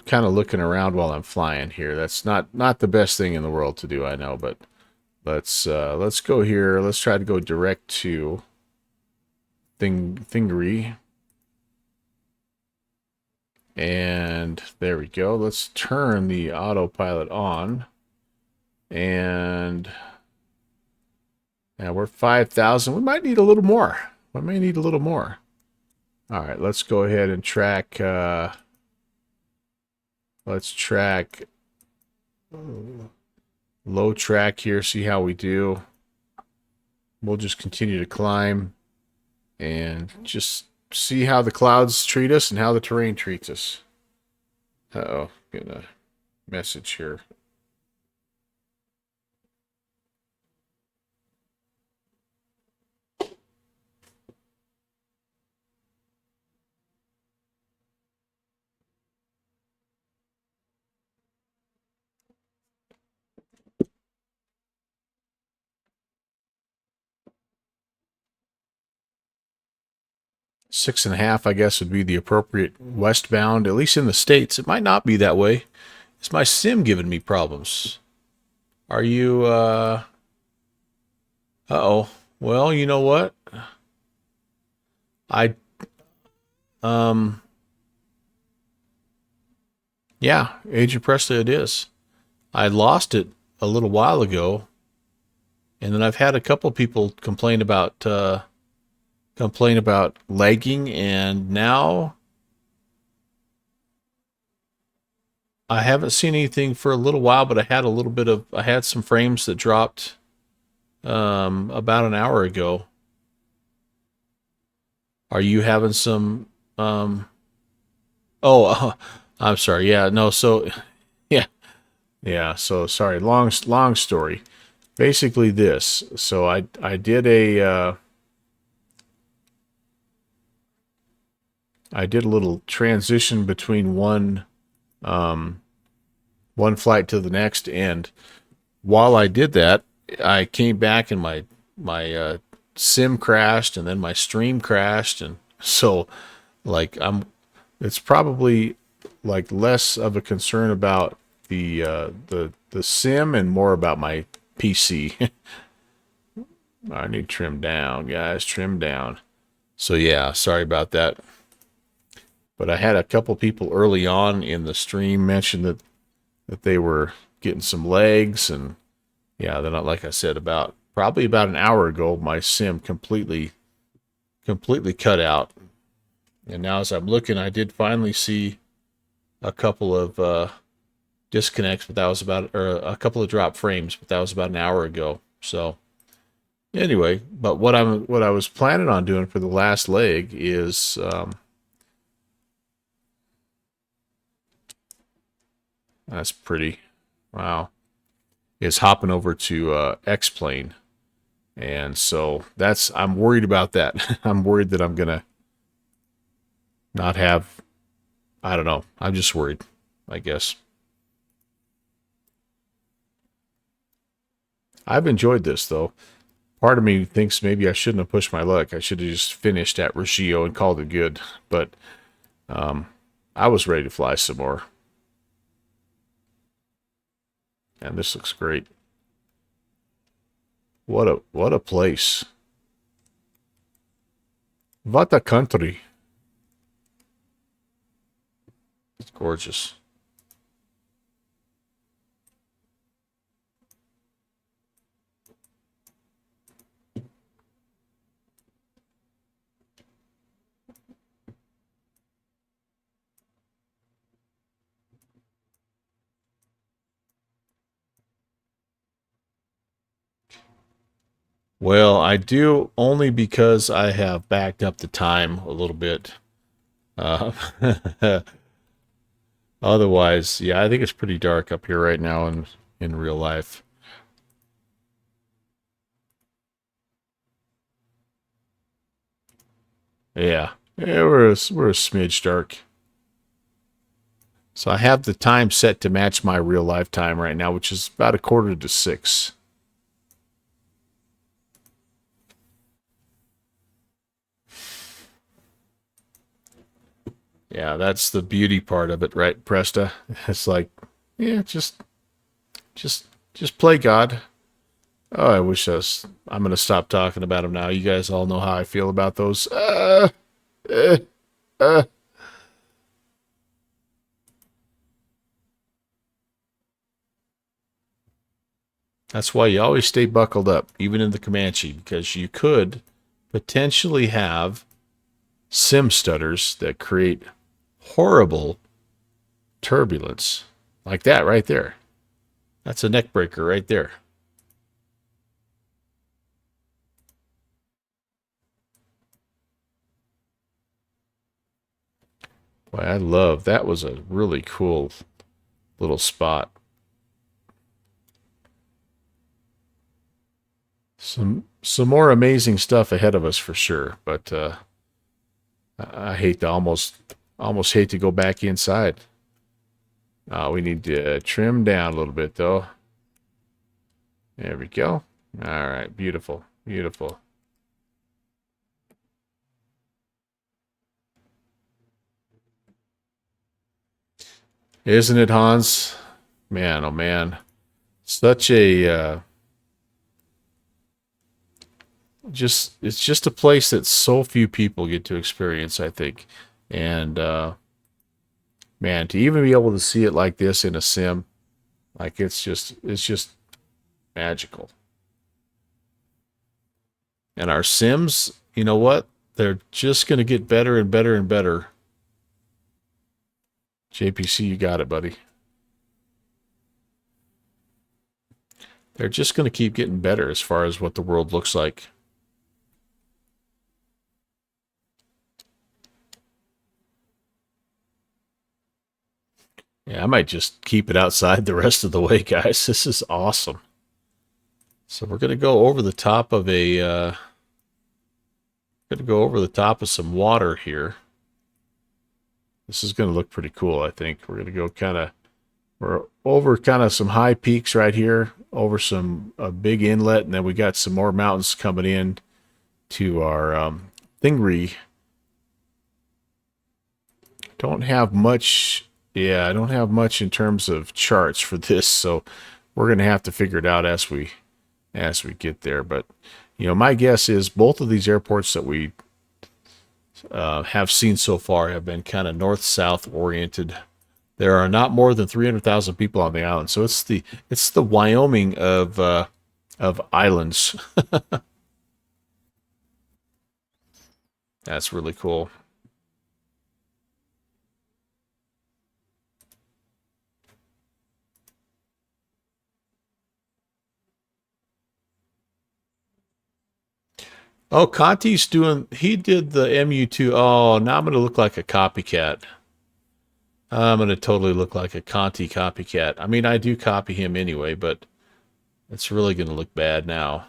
kind of looking around while I'm flying here. That's not the best thing in the world to do, I know, but let's go here. Let's try to go direct to Thingeyri. And there we go. Let's turn the autopilot on. And now we're 5,000. We might need a little more. We may need a little more. All right, let's go ahead and track. Let's track low track here, see how we do. We'll just continue to climb and just see how the clouds treat us and how the terrain treats us. Uh-oh, getting a message here. Six and a half, I guess, would be the appropriate westbound, at least in the States. It might not be that way. Is my sim giving me problems? Are you, uh-oh. Well, you know what? Yeah, Agent Presley it is. I lost it a little while ago, and then I've had a couple people complain about lagging, and now I haven't seen anything for a little while, but I had some frames that dropped about an hour ago. Are you having some oh, I'm sorry. Yeah, no, so yeah. Yeah, so sorry. Long story. Basically this. So I did a I did a little transition between one flight to the next, and while I did that, I came back and my sim crashed, and then my stream crashed, and so like it's probably like less of a concern about the sim and more about my PC. I need trim down, guys, trim down. So yeah, sorry about that. But I had a couple people early on in the stream mention that they were getting some legs, and yeah, then like I said, probably about an hour ago, my sim completely cut out. And now as I'm looking, I did finally see a couple of disconnects, but that was or a couple of drop frames, but that was about an hour ago. So anyway, but what I was planning on doing for the last leg is that's pretty. Wow. Is hopping over to X-Plane. And so I'm worried about that. I'm worried that I'm going to not have, I don't know. I'm just worried, I guess. I've enjoyed this, though. Part of me thinks maybe I shouldn't have pushed my luck. I should have just finished at Reggio and called it good. But I was ready to fly some more. And this looks great. What a place. What a country. It's gorgeous. Well, I do only because I have backed up the time a little bit. Uh, Otherwise, yeah, I think it's pretty dark up here right now in real life. Yeah, we're a smidge dark. So I have the time set to match my real life time right now, which is about 5:45. Yeah, that's the beauty part of it, right, Presta? It's like, yeah, just, just play God. Oh, I wish I was. I'm gonna stop talking about him now. You guys all know how I feel about those. Uh, uh. That's why you always stay buckled up, even in the Comanche, because you could potentially have sim stutters that create horrible turbulence, like that right there. That's a neck breaker right there. Boy, I love that. Was a really cool little spot. Some more amazing stuff ahead of us for sure, but I hate to almost hate to go back inside. We need to trim down a little bit though. There we go. All right, beautiful, beautiful. Isn't it, Hans? Man, oh man, such a just it's just a place that so few people get to experience, I think. And man, to even be able to see it like this in a sim, like it's just magical. And our sims, you know what? They're just going to get better and better and better. JPC, you got it, buddy. They're just going to keep getting better as far as what the world looks like. Yeah, I might just keep it outside the rest of the way, guys. This is awesome. So we're going to go over the top of going to go over the top of some water here. This is going to look pretty cool, I think. We're going to go we're over kind of some high peaks right here, over some a big inlet, and then we got some more mountains coming in to our Thingeyri. Don't have much, yeah, I don't have much in terms of charts for this, so we're gonna have to figure it out as we get there. But my guess is both of these airports that we have seen so far have been kind of north-south oriented. There are not more than 300,000 people on the island, so it's the Wyoming of islands. That's really cool. Oh, Conti's doing. He did the MU2. Oh, now I'm gonna look like a copycat. I'm gonna totally look like a Conti copycat. I mean, I do copy him anyway, but it's really gonna look bad now.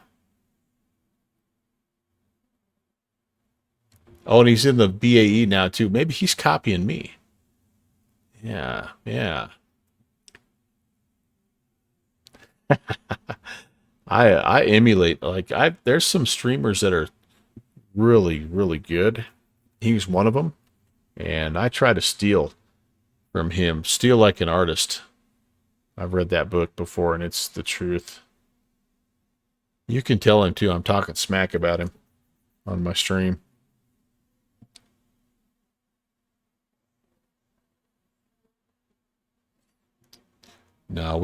Oh, and he's in the BAE now too. Maybe he's copying me. Yeah, yeah. I emulate like I. There's some streamers that are really really good. He's one of them, and I try to steal from him. Steal like an artist. I've read that book before, and it's the truth. You can tell him too. I'm talking smack about him on my stream. No,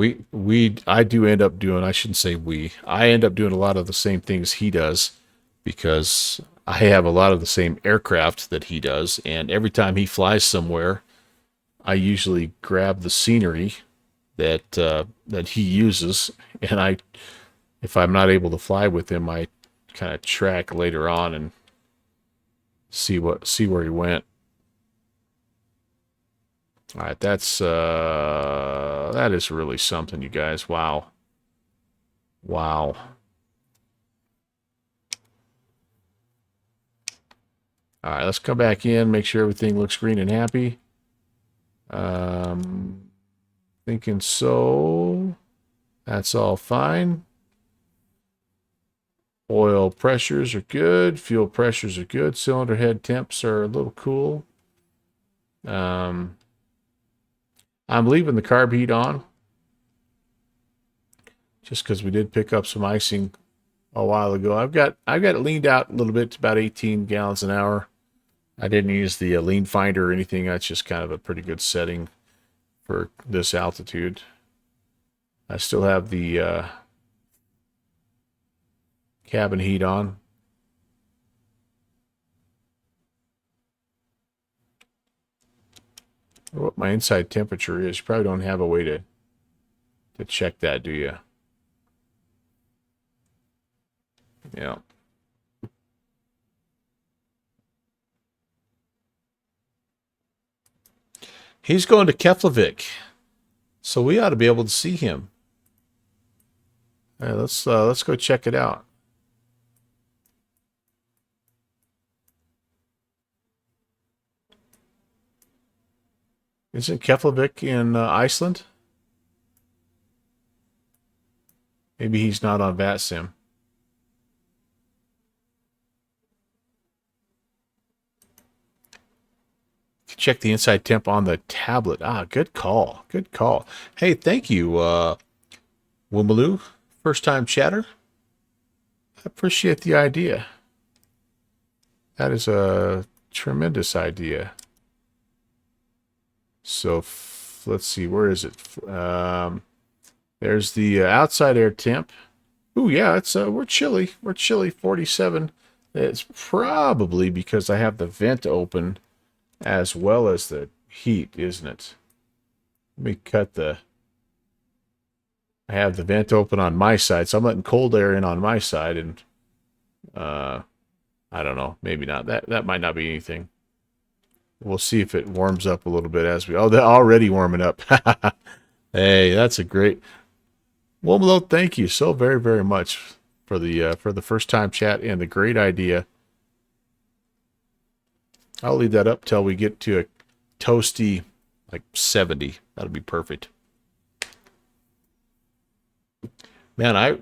I do end up doing. I shouldn't say we. I end up doing a lot of the same things he does because I have a lot of the same aircraft that he does, and every time he flies somewhere, I usually grab the scenery that he uses, and if I'm not able to fly with him, I kind of track later on and see where he went. All right, that is really something, you guys. Wow, wow. All right, let's come back in, make sure everything looks green and happy. Thinking so. That's all fine. Oil pressures are good. Fuel pressures are good. Cylinder head temps are a little cool. I'm leaving the carb heat on just because we did pick up some icing a while ago. I've got it leaned out a little bit to about 18 gallons an hour. I didn't use the lean finder or anything. That's just kind of a pretty good setting for this altitude. I still have the cabin heat on. What my inside temperature is. You probably don't have a way to check that, do you? Yeah. He's going to Keflavik, so we ought to be able to see him. All right, let's go check it out. Isn't Keflavik in Iceland? Maybe he's not on VATSIM. Check the inside temp on the tablet. Ah, good call. Good call. Hey, thank you, Wimaloo. First time chatter. I appreciate the idea. That is a tremendous idea. So let's see, where is it? There's the outside air temp. Ooh, yeah, it's we're chilly. We're chilly, 47. It's probably because I have the vent open as well as the heat, isn't it? Let me cut the... I have the vent open on my side, so I'm letting cold air in on my side, and I don't know, maybe not. That might not be anything. We'll see if it warms up a little bit as we... Oh, they're already warming up. Hey, that's a great... Womelo, thank you so very, very much for the first time chat and the great idea. I'll leave that up till we get to a toasty, like 70. That'll be perfect. Man,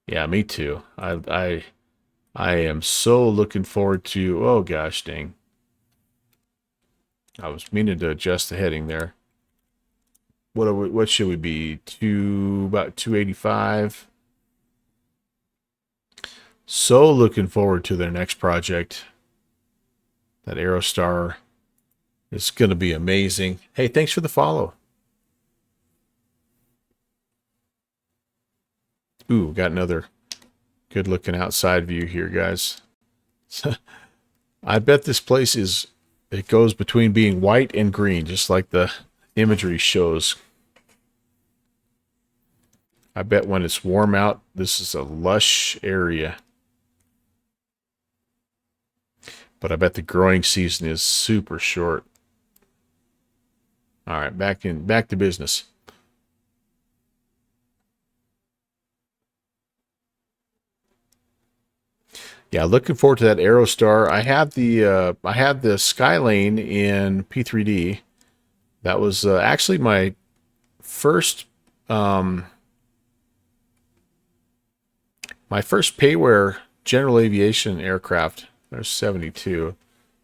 yeah, me too. I am so looking forward to... Oh gosh, dang. I was meaning to adjust the heading there. What should we be? About 285. So looking forward to their next project. That Aerostar is going to be amazing. Hey, thanks for the follow. Ooh, got another good looking outside view here, guys. I bet this place it goes between being white and green, just like the imagery shows. I bet when it's warm out, this is a lush area. But I bet the growing season is super short. All right, back to business. Yeah, looking forward to that Aerostar. I had the Skylane in P3D. That was actually my first payware general aviation aircraft. There's 72.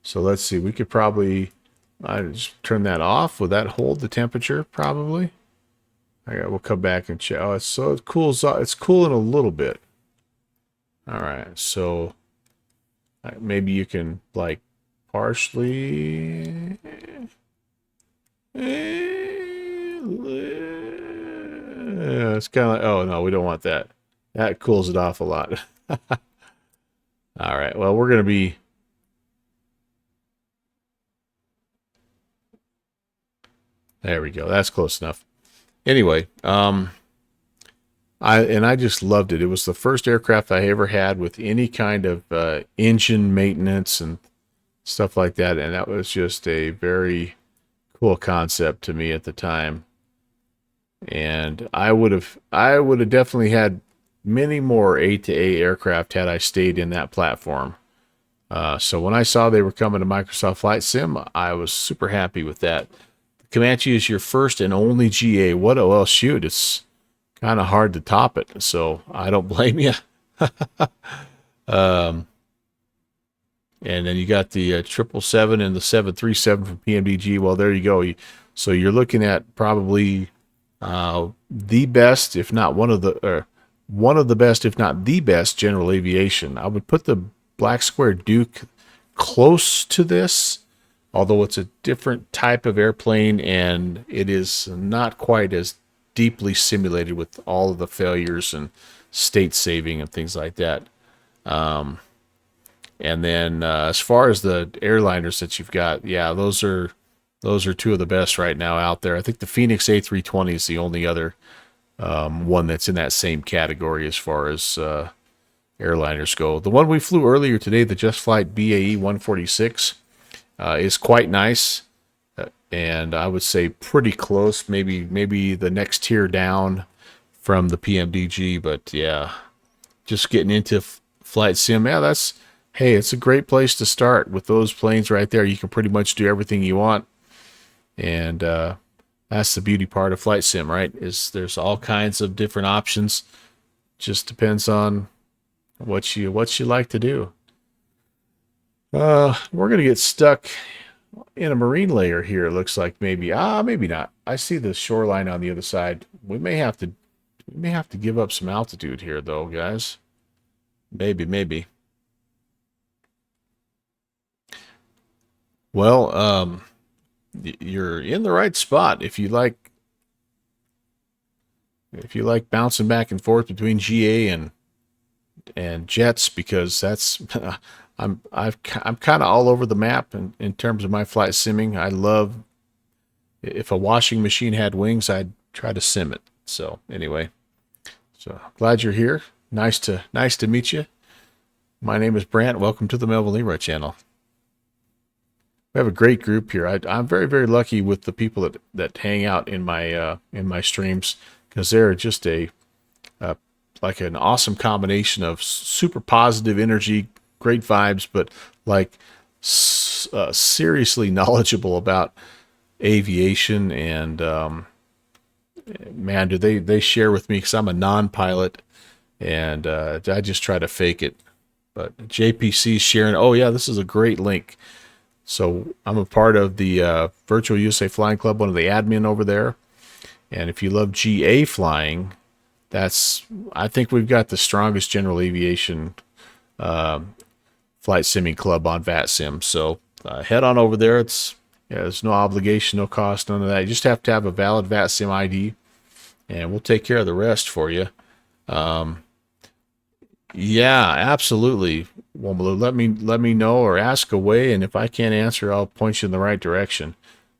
So let's see. We could probably just turn that off. Would that hold the temperature? Probably. We'll come back and check. Oh, it cools. It's cooling a little bit. All right. So maybe you can like partially. It's kind of like, oh no, we don't want that. That cools it off a lot. All right. Well, we're going to be... There we go. That's close enough. Anyway, I just loved it. It was the first aircraft I ever had with any kind of engine maintenance and stuff like that, and that was just a very cool concept to me at the time. And I would have definitely had many more A2A aircraft had I stayed in that platform. So when I saw they were coming to Microsoft Flight Sim, I was super happy with that. Comanche is your first and only GA. What? Oh, well, shoot, it's kind of hard to top it. So I don't blame you. And then you got the 777 and the 737 from PMDG. Well, there you go. So you're looking at probably the best, if not one of the best, if not the best, general aviation. I would put the Black Square Duke close to this, although it's a different type of airplane and it is not quite as deeply simulated with all of the failures and state saving and things like that. And then as far as the airliners that you've got, yeah, those are two of the best right now out there. I think the Phoenix A320 is the only other one that's in that same category as far as airliners go. The one we flew earlier today, the Just Flight BAE 146, is quite nice, and I would say pretty close, maybe the next tier down from the PMDG. But yeah, just getting into flight sim, yeah, hey, it's a great place to start with those planes right there. You can pretty much do everything you want, and that's the beauty part of flight sim, right? Is there's all kinds of different options. Just depends on what you like to do. We're gonna get stuck in a marine layer here. It looks like maybe maybe not. I see the shoreline on the other side. We may have to give up some altitude here, though, guys. Maybe. Well, you're in the right spot if you like bouncing back and forth between GA and jets, because that's I'm kind of all over the map in terms of my flight simming. I love, if a washing machine had wings, I'd try to sim it. So anyway, so glad you're here. Nice to meet you. My name is Brant. Welcome to the Melvin Leroy channel. We have a great group here. I'm very, very lucky with the people that hang out in my streams, because they're just like an awesome combination of super positive energy, great vibes, but like seriously knowledgeable about aviation. And man, do they share with me, because I'm a non-pilot and I just try to fake it. But JPC sharing, oh yeah, this is a great link. So I'm a part of the Virtual USA Flying Club, one of the admin over there. And if you love GA flying, I think we've got the strongest general aviation flight simming club on VATSIM. So head on over there. There's no obligation, no cost, none of that. You just have to have a valid VATSIM ID, and we'll take care of the rest for you. Yeah, absolutely. Womalu, let me know or ask away, and if I can't answer, I'll point you in the right direction.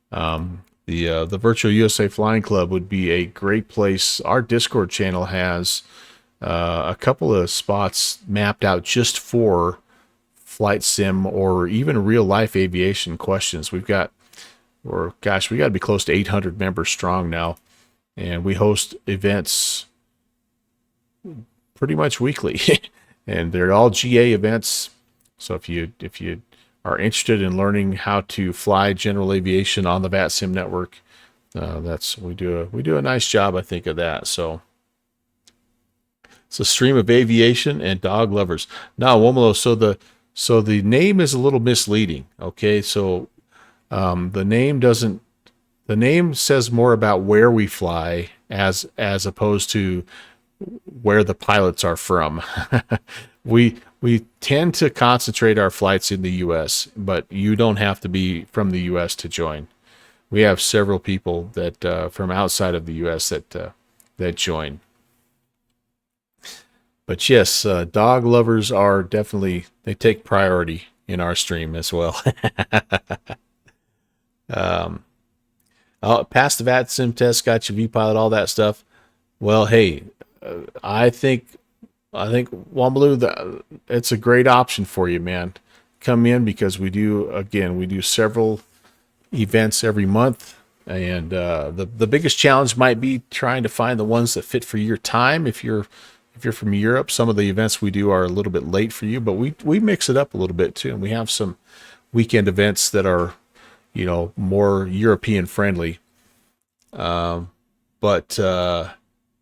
The Virtual USA Flying Club would be a great place. Our Discord channel has a couple of spots mapped out just for flight sim or even real life aviation questions. We got to be close to 800 members strong now, and we host events pretty much weekly, and they're all GA events. So if you are interested in learning how to fly general aviation on the VATSIM network, we do a nice job, I think, of that. So it's a stream of aviation and dog lovers. Now, Womolo, so the name is a little misleading. Okay, so the name says more about where we fly as opposed to where the pilots are from. we tend to concentrate our flights in the U.S., but you don't have to be from the U.S. to join. We have several people that from outside of the U.S. that join. But yes, dog lovers are definitely, they take priority in our stream as well. Pass the VATSIM test, got your VPilot, all that stuff. Well, hey, I think Wambaloo, it's a great option for you, man. Come in, because we do several events every month, and the biggest challenge might be trying to find the ones that fit for your time. If you're from Europe, some of the events we do are a little bit late for you, but we mix it up a little bit too, and we have some weekend events that are more European friendly. But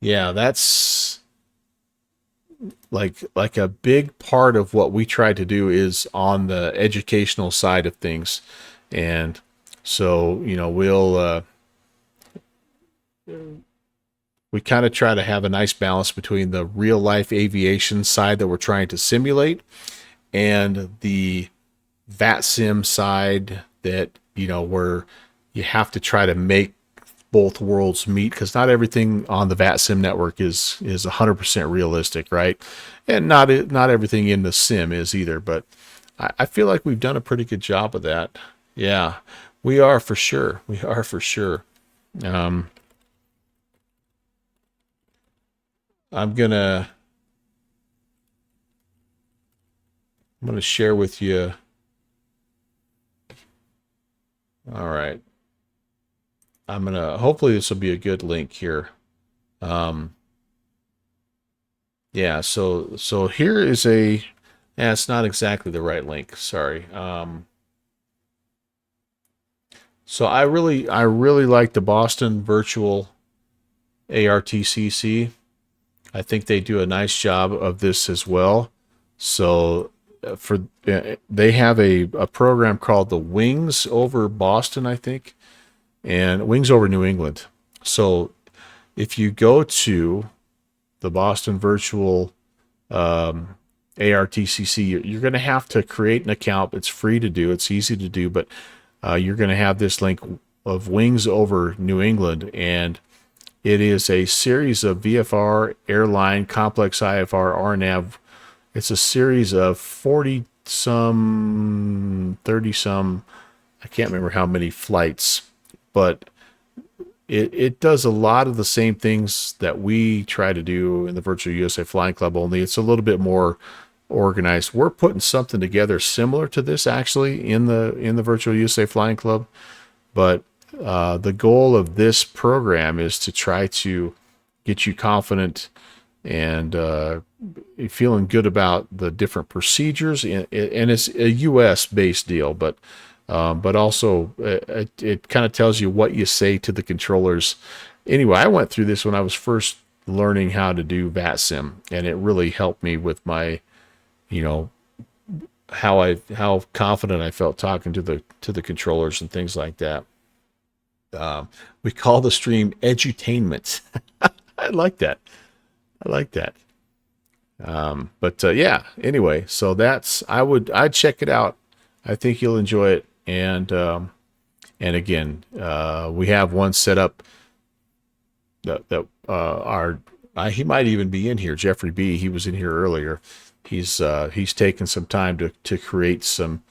yeah, like a big part of what we try to do is on the educational side of things. And so, we kind of try to have a nice balance between the real life aviation side that we're trying to simulate and the VATSIM side that, where you have to try to make both worlds meet, because not everything on the VATSIM network is 100% realistic, right? And not everything in the sim is either, but I feel like we've done a pretty good job of that. Yeah, we are for sure. We are for sure. Um, I'm gonna share with you. All right. Hopefully this will be a good link here. Yeah, so here is it's not exactly the right link. Sorry. So I really like the Boston Virtual ARTCC. I think they do a nice job of this as well. So they have a program called the Wings over Boston, I think, and Wings over New England. So if you go to the Boston Virtual ARTCC, you're going to have to create an account. It's free to do. It's easy to do, but you're going to have this link of Wings over New England, and it is a series of VFR, airline, complex IFR, RNAV. It's a series of 40 some, 30 some, I can't remember how many flights, but it does a lot of the same things that we try to do in the Virtual USA Flying Club, only it's a little bit more organized. We're putting something together similar to this actually in the Virtual USA Flying Club, but the goal of this program is to try to get you confident and feeling good about the different procedures. And it's a U.S. based deal, but also it kind of tells you what you say to the controllers. Anyway, I went through this when I was first learning how to do VATSIM, and it really helped me with my, how confident I felt talking to the controllers and things like that. We call the stream edutainment. I like that. I like that. But yeah, anyway, so I'd check it out. I think you'll enjoy it. And again, we have one set up that he might even be in here. Jeffrey B. He was in here earlier. He's taken some time to create some.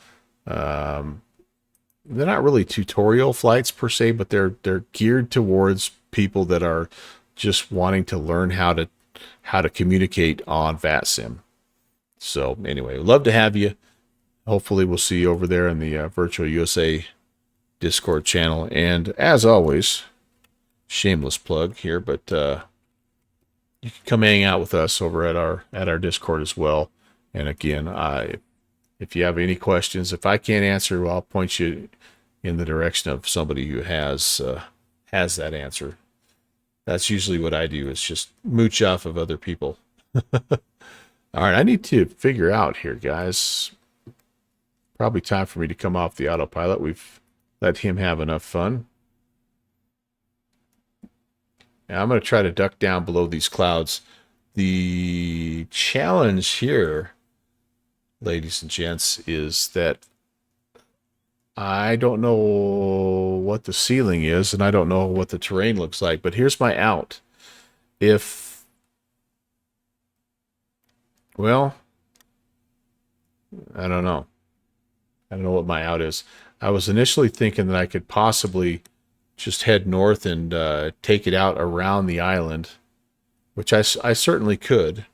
They're not really tutorial flights per se, but they're geared towards people that are just wanting to learn how to communicate on VATSIM. So anyway, love to have you. Hopefully we'll see you over there in the Virtual USA Discord channel. And as always, shameless plug here, but you can come hang out with us over at our Discord as well. And again, if you have any questions, if I can't answer, well, I'll point you in the direction of somebody who has that answer. That's usually what I do, is just mooch off of other people. All right, I need to figure out here, guys. Probably time for me to come off the autopilot. We've let him have enough fun. Now I'm going to try to duck down below these clouds. The challenge here, ladies and gents, is that I don't know what the ceiling is, and I don't know what the terrain looks like, but here's my out. Well, I don't know. I don't know what my out is. I was initially thinking that I could possibly just head north and take it out around the island, which I certainly could.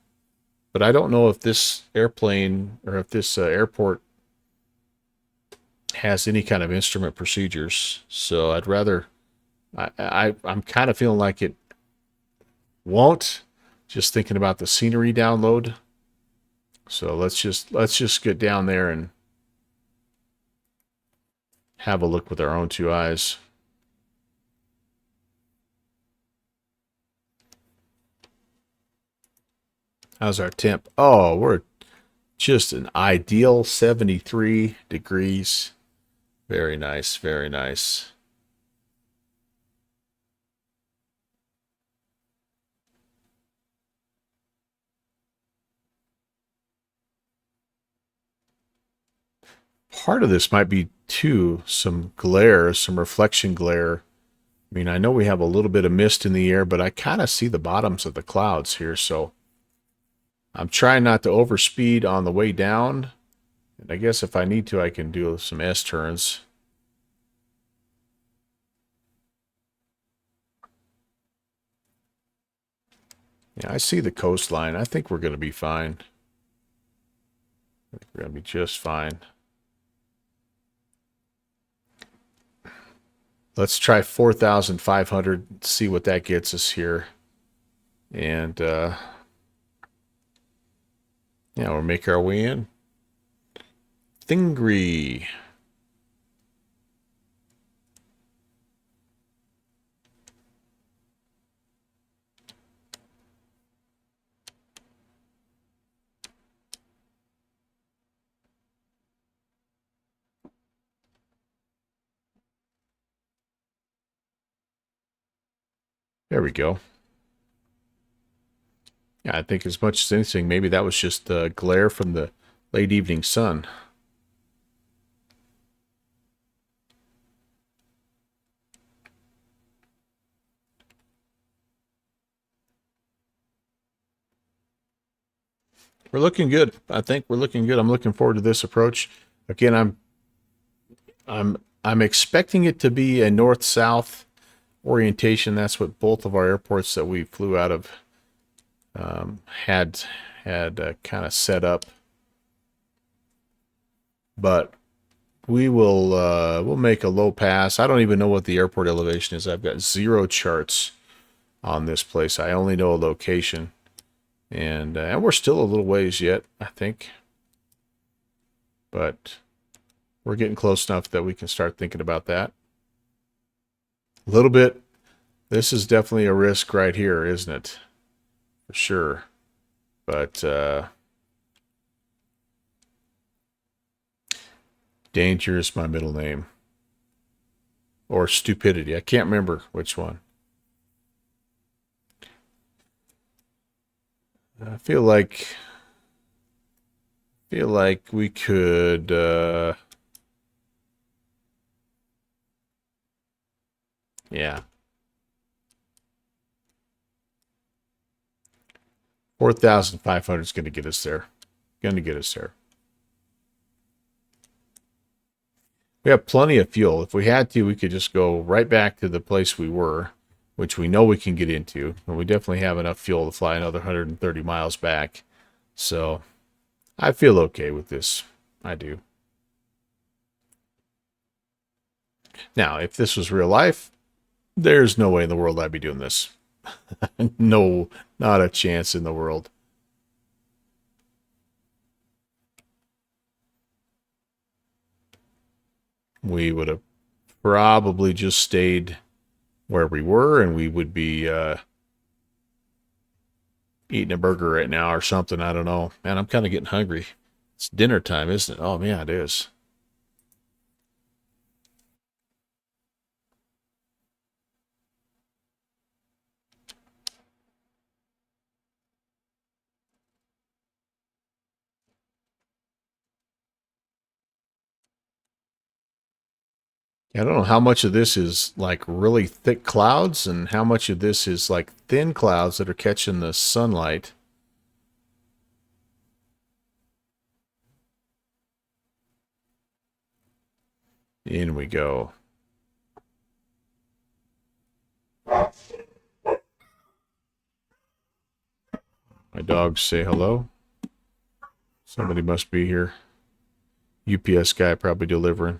But I don't know if this airplane or if this airport has any kind of instrument procedures. So I'd rather, I'm kind of feeling like it won't, just thinking about the scenery download. So let's just get down there and have a look with our own two eyes. How's our temp? Oh, we're just an ideal 73 degrees. Very nice, very nice. Part of this might be, too, some glare, some reflection glare. I mean, I know we have a little bit of mist in the air, but I kind of see the bottoms of the clouds here, so I'm trying not to overspeed on the way down. And I guess if I need to, I can do some S-turns. Yeah, I see the coastline. I think we're going to be fine. I think we're going to be just fine. Let's try 4,500, see what that gets us here. And, yeah, we'll make our way in. Thingeyri. There we go. Yeah, I think as much as anything, maybe that was just the glare from the late evening sun. We're looking good. I think we're looking good. I'm looking forward to this approach. Again, I'm expecting it to be a north-south orientation. That's what both of our airports that we flew out of had kind of set up. But we'll make a low pass. I don't even know what the airport elevation is. I've got zero charts on this place. I only know a location, and we're still a little ways yet, I think. But we're getting close enough that we can start thinking about that. A little bit. This is definitely a risk right here, isn't it? For sure. But danger is my middle name. Or stupidity. I can't remember which one. I feel like we could yeah. 4,500 is going to get us there. Going to get us there. We have plenty of fuel. If we had to, we could just go right back to the place we were, which we know we can get into. And we definitely have enough fuel to fly another 130 miles back. So I feel okay with this. I do. Now, if this was real life, there's no way in the world I'd be doing this. No, not a chance in the world. We would have probably just stayed where we were, and we would be eating a burger right now or something. I don't know. Man, I'm kind of getting hungry. It's dinner time, isn't it? Oh, man, it is. I don't know how much of this is like really thick clouds and how much of this is like thin clouds that are catching the sunlight. In we go. My dogs say hello. Somebody must be here. UPS guy probably delivering.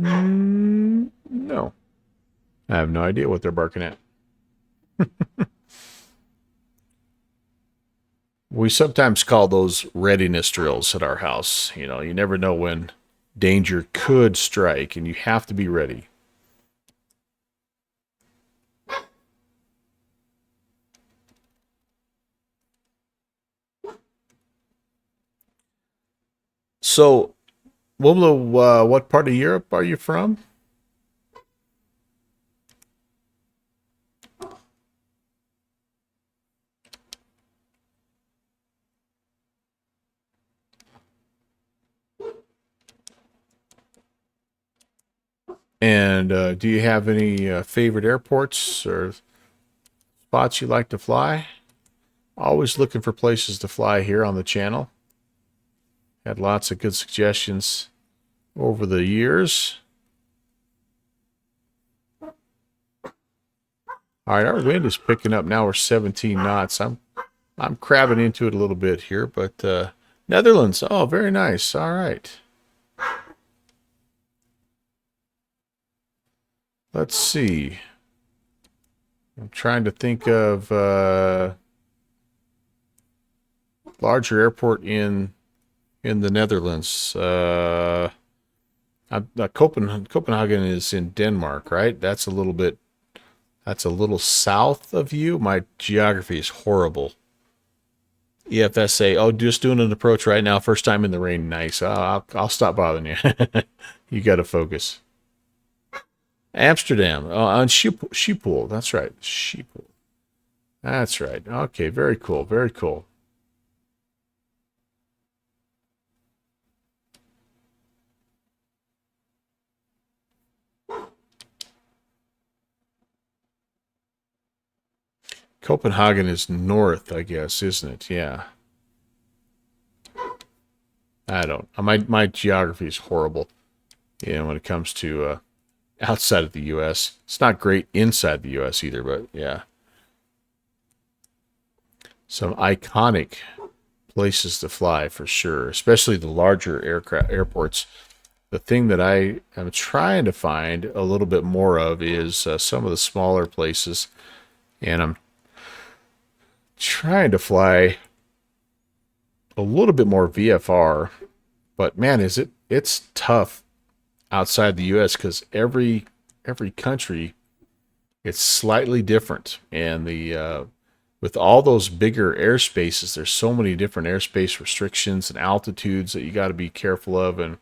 No. I have no idea what they're barking at. We sometimes call those readiness drills at our house. You know, you never know when danger could strike, and you have to be ready. So, Wumla, what part of Europe are you from? And do you have any favorite airports or spots you like to fly? Always looking for places to fly here on the channel. Had lots of good suggestions over the years. All right, our wind is picking up now. We're 17 knots. I'm crabbing into it a little bit here, but Netherlands. Oh, very nice. All right. Let's see. I'm trying to think of larger airport in the Netherlands. Copenhagen is in Denmark, right? That's a little south of you. My geography is horrible. EFSA. Oh, just doing an approach right now. First time in the rain. Nice. I'll stop bothering you. You got to focus. Amsterdam. On Schiphol. That's right. Schiphol. That's right. Okay. Very cool. Very cool. Copenhagen is north, I guess, isn't it? Yeah. I don't. My geography is horrible. You know, when it comes to outside of the U.S. It's not great inside the U.S. either, but yeah. Some iconic places to fly for sure, especially the larger airports. The thing that I am trying to find a little bit more of is some of the smaller places, and I'm trying to fly a little bit more VFR, but man, it's tough outside the US because every country it's slightly different, and the with all those bigger airspaces, there's so many different airspace restrictions and altitudes that you got to be careful of. And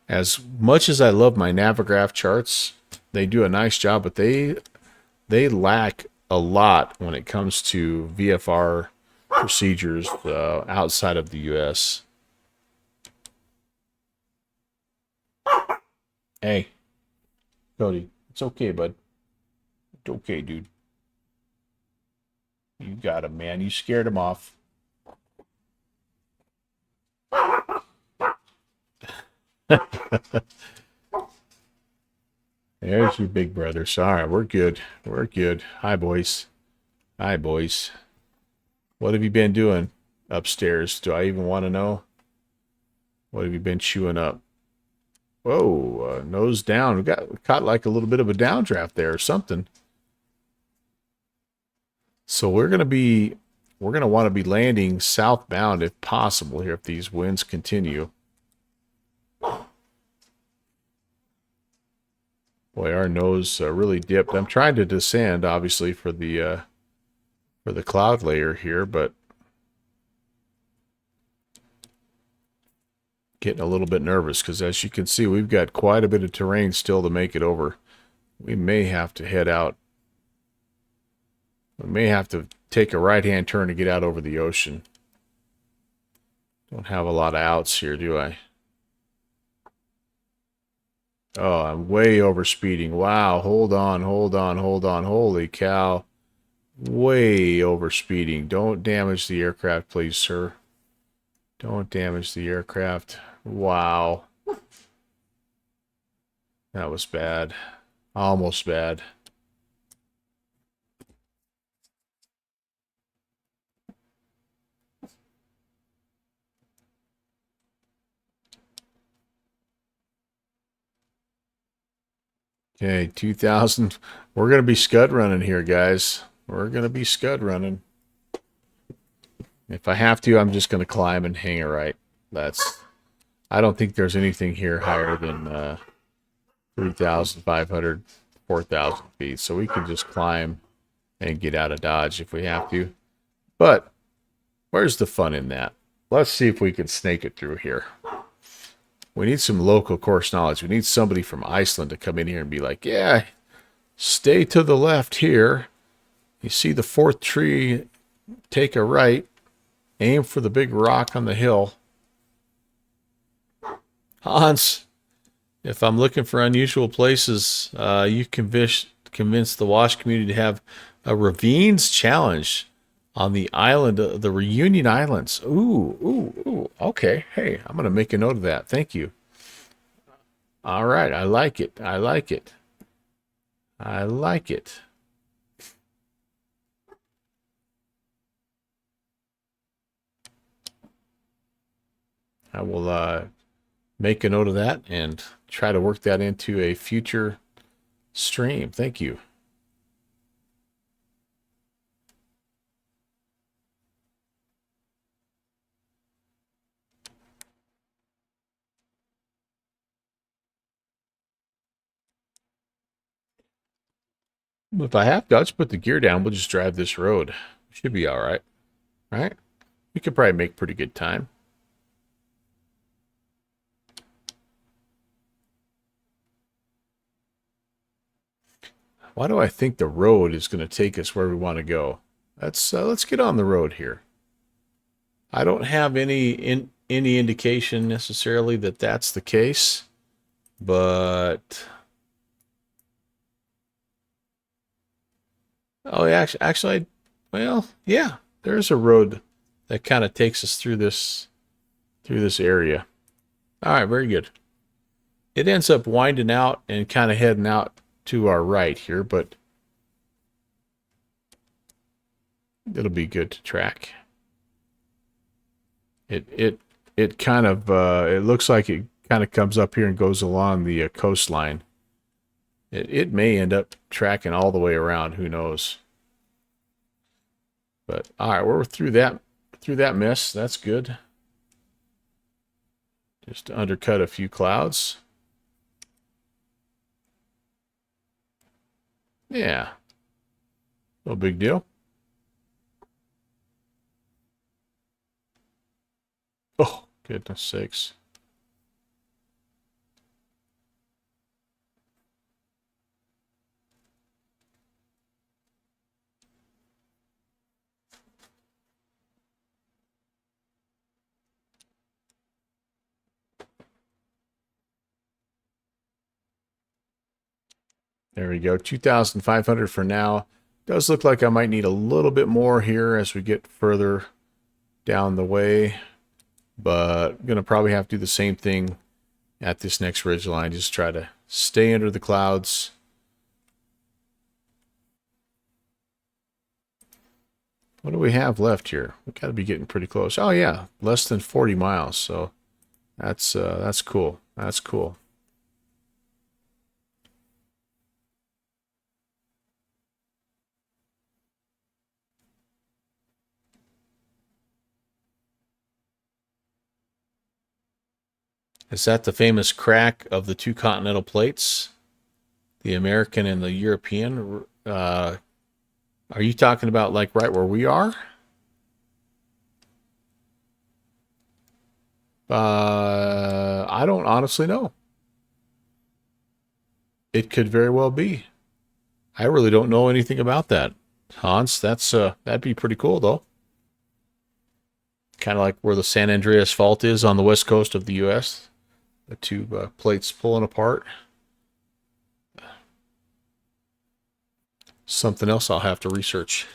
as much as I love my Navigraph charts, they do a nice job, but they lack a lot when it comes to VFR procedures outside of the U.S. Hey, Cody, it's okay, bud. It's okay, dude. You got him, man. You scared him off. There's your big brother. Sorry, we're good. We're good. Hi, boys. Hi, boys. What have you been doing upstairs? Do I even want to know? What have you been chewing up? Whoa, nose down. We caught like a little bit of a downdraft there or something. So we're gonna want to be landing southbound if possible here if these winds continue. Boy, our nose really dipped. I'm trying to descend, obviously, for the cloud layer here, but getting a little bit nervous because, as you can see, we've got quite a bit of terrain still to make it over. We may have to head out. We may have to take a right-hand turn to get out over the ocean. Don't have a lot of outs here, do I? Oh, I'm way over speeding. Wow, hold on, hold on, hold on. Holy cow. Way over speeding. Don't damage the aircraft, please, sir. Don't damage the aircraft. Wow. That was bad. Almost bad. Okay, 2000. We're going to be scud running here, guys. We're going to be scud running. If I have to, I'm just going to climb and hang a right. I don't think there's anything here higher than 3,500, 4,000 feet. So we can just climb and get out of Dodge if we have to. But where's the fun in that? Let's see if we can snake it through here. We need some local course knowledge. We need somebody from Iceland to come in here and be like, yeah, stay to the left here. You see the fourth tree, take a right, aim for the big rock on the hill. Hans, if I'm looking for unusual places, you convince the Wash community to have a ravines challenge on the island, the Reunion Islands. Ooh. Okay. Hey, I'm going to make a note of that. Thank you. All right. I like it. I like it. I will make a note of that and try to work that into a future stream. Thank you. If I have to, I'll just put the gear down. We'll just drive this road. Should be all right. Right? We could probably make pretty good time. Why do I think the road is going to take us where we want to go? Let's get on the road here. I don't have any indication necessarily that that's the case, but oh, actually, well, yeah, there's a road that kind of takes us through this area. All right, very good. It ends up winding out and kind of heading out to our right here, but it'll be good to track. It kind of it looks like it kind of comes up here and goes along the coastline. It may end up tracking all the way around. Who knows? But all right, we're through that mess. That's good. Just to undercut a few clouds. Yeah. No big deal. Oh, goodness sakes. There we go. 2,500 for now. Does look like I might need a little bit more here as we get further down the way. But I'm going to probably have to do the same thing at this next ridge line. Just try to stay under the clouds. What do we have left here? We got to be getting pretty close. Oh yeah, less than 40 miles. So that's cool. That's cool. Is that the famous crack of the two continental plates? The American and the European? Are you talking about like right where we are? I don't honestly know. It could very well be. I really don't know anything about that. Hans, that'd be pretty cool though. Kind of like where the San Andreas Fault is on the west coast of the U.S. The two plates pulling apart. Something else I'll have to research.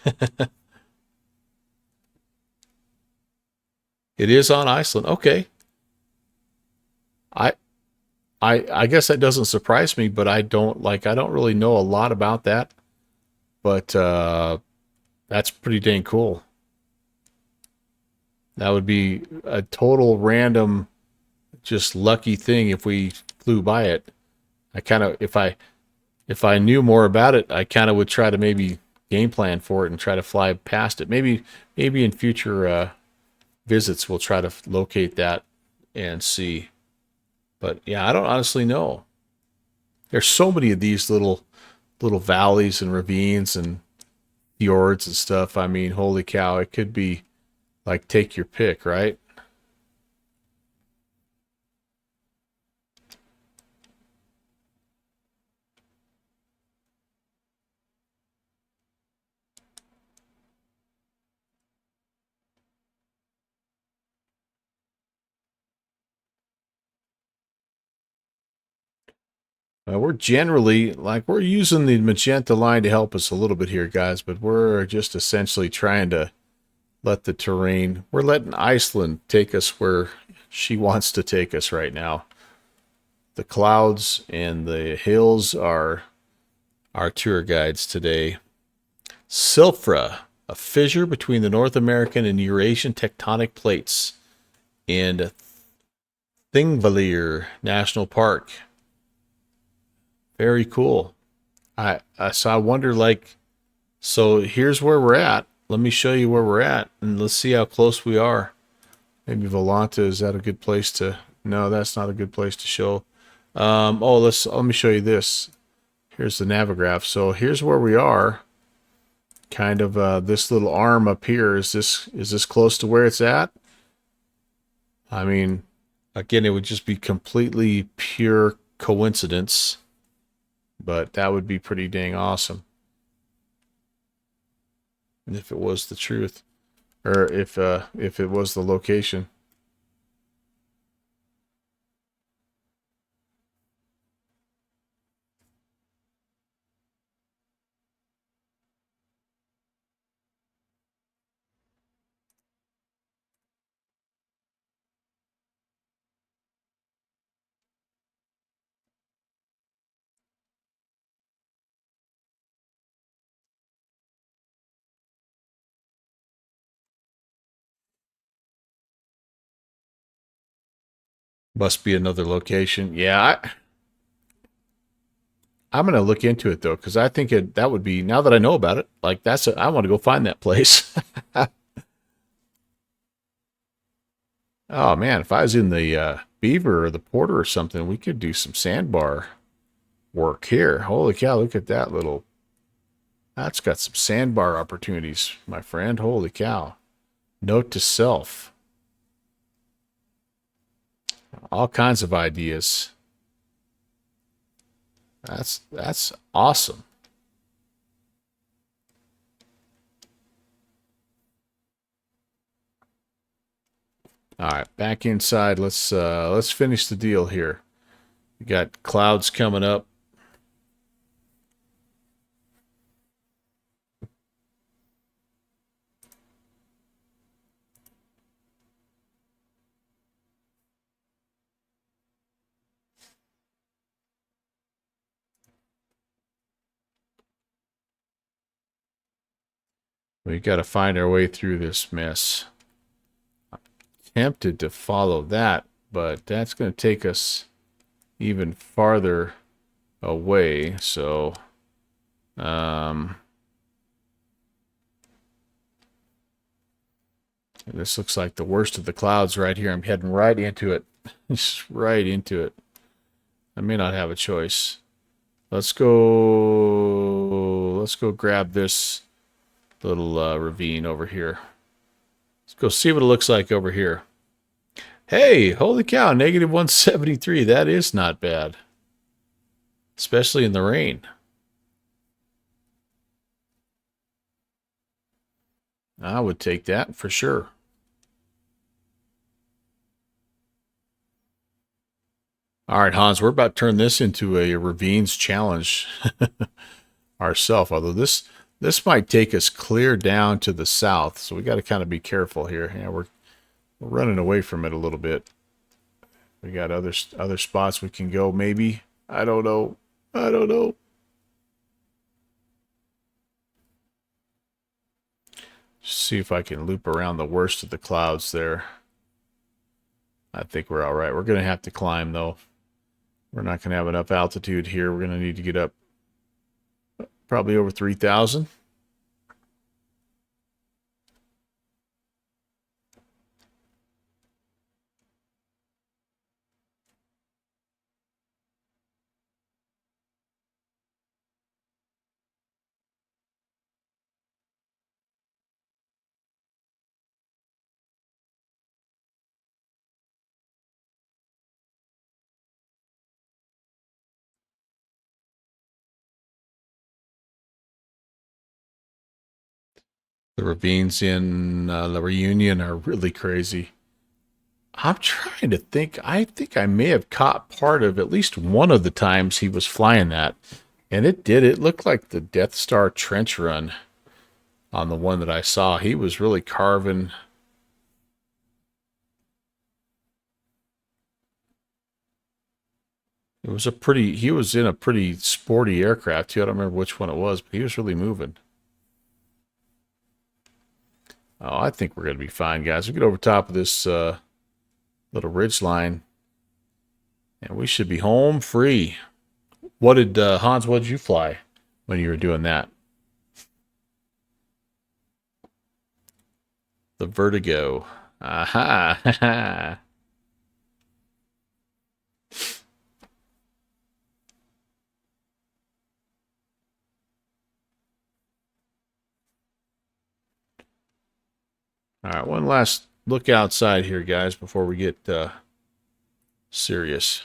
It is on Iceland. Okay. I I guess that doesn't surprise me, but I don't really know a lot about that. But that's pretty dang cool. That would be a total random, just lucky thing if we flew by it. I kind of if I knew more about it, I would try to maybe game plan for it and try to fly past it. Maybe in future visits, we'll try to locate that and see. But yeah, I don't honestly know. There's so many of these little valleys and ravines and fjords and stuff. I mean, holy cow, it could be like take your pick, right? We're generally like we're using the magenta line to help us a little bit here, guys, but we're just essentially trying to let the terrain, we're letting Iceland take us where she wants to take us right now. The clouds and the hills are our tour guides today. Silfra, a fissure between the North American and Eurasian tectonic plates, and Thingvellir National Park. Very cool. So I wonder, like, so here's where we're at. Let me show you where we're at, and let's see how close we are. Maybe Volanta, is that a good place to? No, that's not a good place to show. Oh, let me show you this. Here's the Navigraph. So here's where we are. Kind of this little arm up here. Is this close to where it's at? I mean, again, it would just be completely pure coincidence, but that would be pretty dang awesome if it was the truth, or if it was the location. Must be another location. Yeah, I'm gonna look into it though, because I think that would be, now that I know about it, like I want to go find that place. Oh man, if I was in the Beaver or the Porter or something, we could do some sandbar work here. Holy cow, look at that little. That's got some sandbar opportunities, my friend. Holy cow. Note to self. All kinds of ideas. That's awesome. All right, back inside. Let's finish the deal here. We got clouds coming up. We got to find our way through this mess. Tempted to follow that, but that's going to take us even farther away. So, this looks like the worst of the clouds right here. I'm heading right into it. Just right into it. I may not have a choice. Let's go grab this little ravine over here. Let's go see what it looks like over here. Hey, holy cow, negative 173. That is not bad. Especially in the rain. I would take that for sure. All right, Hans, we're about to turn this into a ravines challenge ourselves. Although this might take us clear down to the south, so we got to kind of be careful here. Yeah, we're running away from it a little bit. We got other spots we can go. Maybe, I don't know. I don't know. Just see if I can loop around the worst of the clouds there. I think we're all right. We're going to have to climb though. We're not going to have enough altitude here. We're going to need to get up probably over 3,000. The ravines in La Reunion are really crazy. I'm trying to think. I think I may have caught part of at least one of the times he was flying that. And it did. It looked like the Death Star trench run on the one that I saw. He was really carving. It was a pretty, he was in a pretty sporty aircraft too. I don't remember which one it was, but he was really moving. Oh, I think we're going to be fine, guys. We get over top of this little ridge line, and we should be home free. What did, Hans, what did you fly when you were doing that? The Vertigo. Aha. All right, one last look outside here, guys, before we get serious.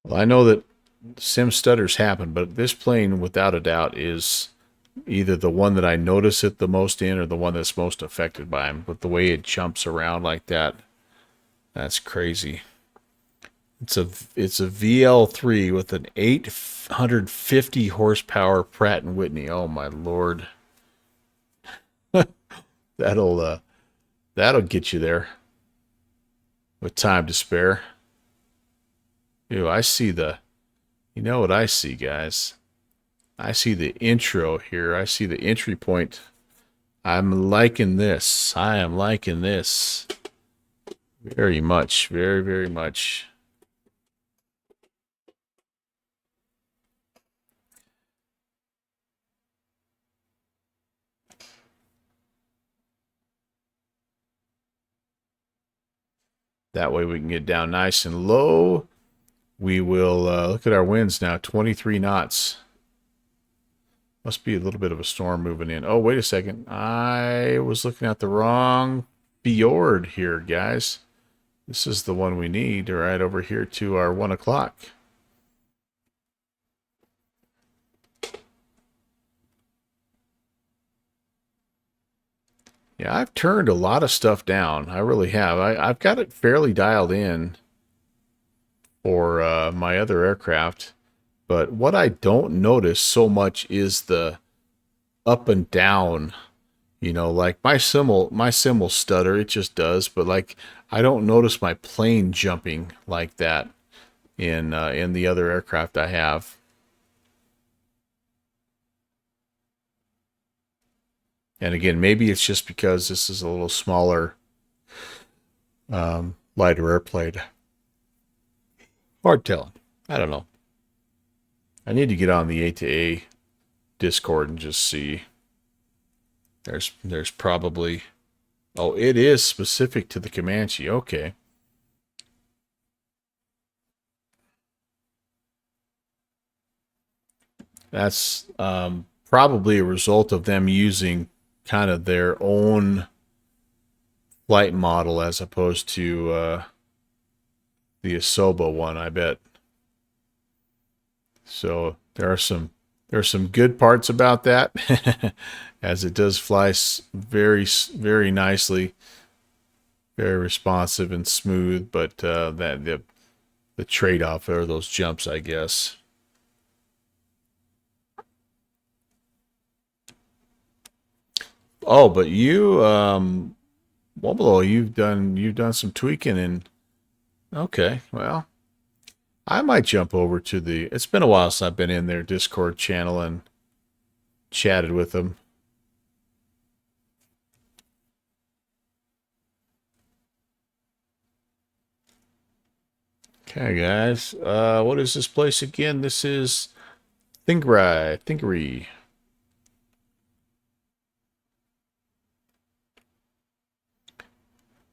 Well, I know that sim stutters happen, but this plane, without a doubt, is either the one that I notice it the most in or the one that's most affected by him. But the way it jumps around like that, that's crazy. It's a VL3 with an 850 horsepower Pratt and Whitney. Oh my lord, that'll that'll get you there with time to spare. Ew, I see the. You know what I see, guys? I see the intro here. I see the entry point. I'm liking this. I am liking this very much. Very, very much. That way we can get down nice and low. We will look at our winds now. 23 knots. Must be a little bit of a storm moving in. Oh, wait a second. I was looking at the wrong fjord here, guys. This is the one we need right over here to our 1 o'clock. Yeah, I've turned a lot of stuff down. I really have. I've got it fairly dialed in for my other aircraft. But what I don't notice so much is the up and down. You know, like my sim will stutter. It just does. But like, I don't notice my plane jumping like that in the other aircraft I have. And again, maybe it's just because this is a little smaller, lighter airplane. Hard telling. I don't know. I need to get on the A2A Discord and just see. There's probably. Oh, it is specific to the Comanche. Okay. That's probably a result of them using kind of their own flight model as opposed to the Asobo one, I bet. So there's some good parts about that, as it does fly very very nicely, very responsive and smooth. But that the trade-off are those jumps, I guess. Oh, but you, Wobble, you've done some tweaking and okay, well, I might jump over to the. It's been a while since I've been in their Discord channel and chatted with them. Okay, guys. What is this place again? This is Thingeyri.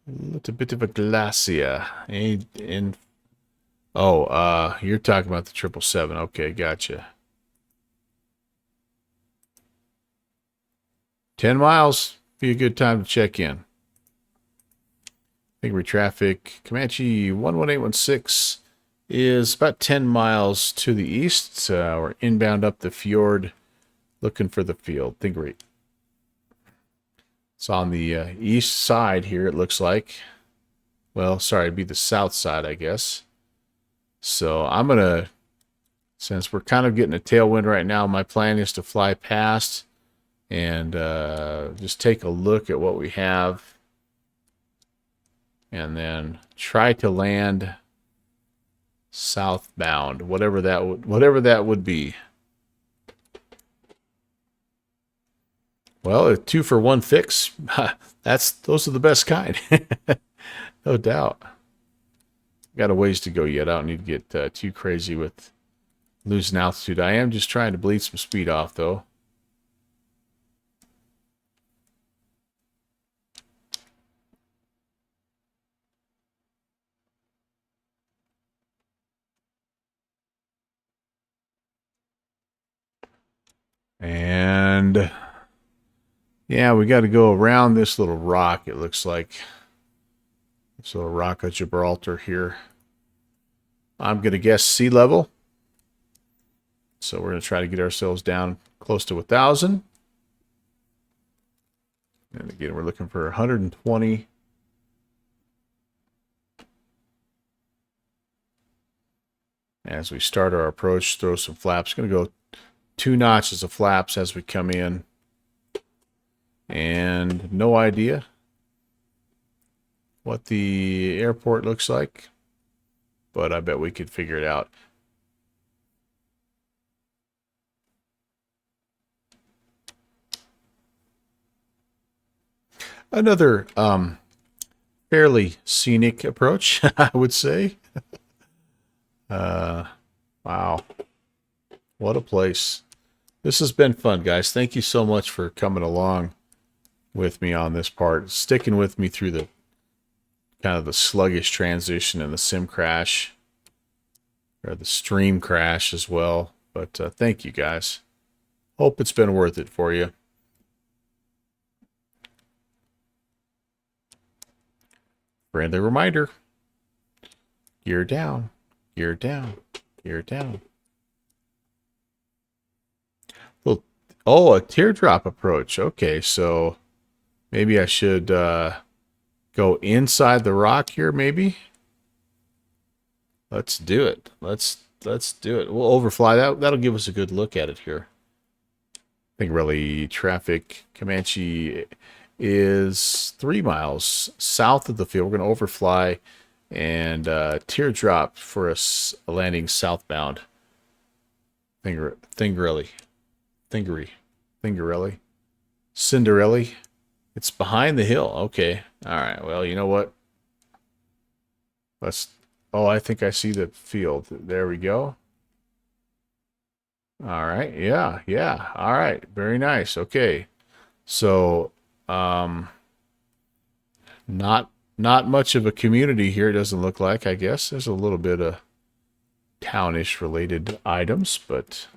A little bit of a glacier. Oh, you're talking about the 777. Okay, gotcha. 10 miles. Be a good time to check in. Thingeyri traffic. Comanche 11816 is about 10 miles to the east. We're inbound up the fjord looking for the field. Thingeyri. It's on the east side here, it looks like. Well, sorry, it'd be the south side, I guess. So I'm going to, since we're kind of getting a tailwind right now, my plan is to fly past and just take a look at what we have. And then try to land southbound, whatever that would be. Well, a 2-for-1 fix. Those are the best kind. No doubt. Got a ways to go yet. I don't need to get too crazy with losing altitude. I am just trying to bleed some speed off, though. And yeah, we got to go around this little rock, it looks like. This little rock of Gibraltar here. I'm going to guess sea level. So we're going to try to get ourselves down close to 1,000. And again, we're looking for 120. As we start our approach, throw some flaps. Going to go 2 notches of flaps as we come in. And no idea what the airport looks like, but I bet we could figure it out. Another fairly scenic approach, I would say. Wow. What a place. This has been fun, guys. Thank you so much for coming along with me on this part, sticking with me through the kind of the sluggish transition and the sim crash, or the stream crash as well. But thank you, guys. Hope it's been worth it for you. Friendly reminder, gear down, gear down, gear down. Well, oh, a teardrop approach. Okay, so maybe I should go inside the rock here, maybe? Let's do it. Let's do it. We'll overfly that. That'll give us a good look at it here. I think really traffic Comanche is 3 miles south of the field. We're going to overfly and teardrop for us landing southbound. Thingeyri. Cinderelli. It's behind the hill. Okay. All right. Well, you know what? Oh, I think I see the field. There we go. All right. Yeah. Yeah. All right. Very nice. Okay. So, not much of a community here, it doesn't look like, I guess. There's a little bit of townish related items, but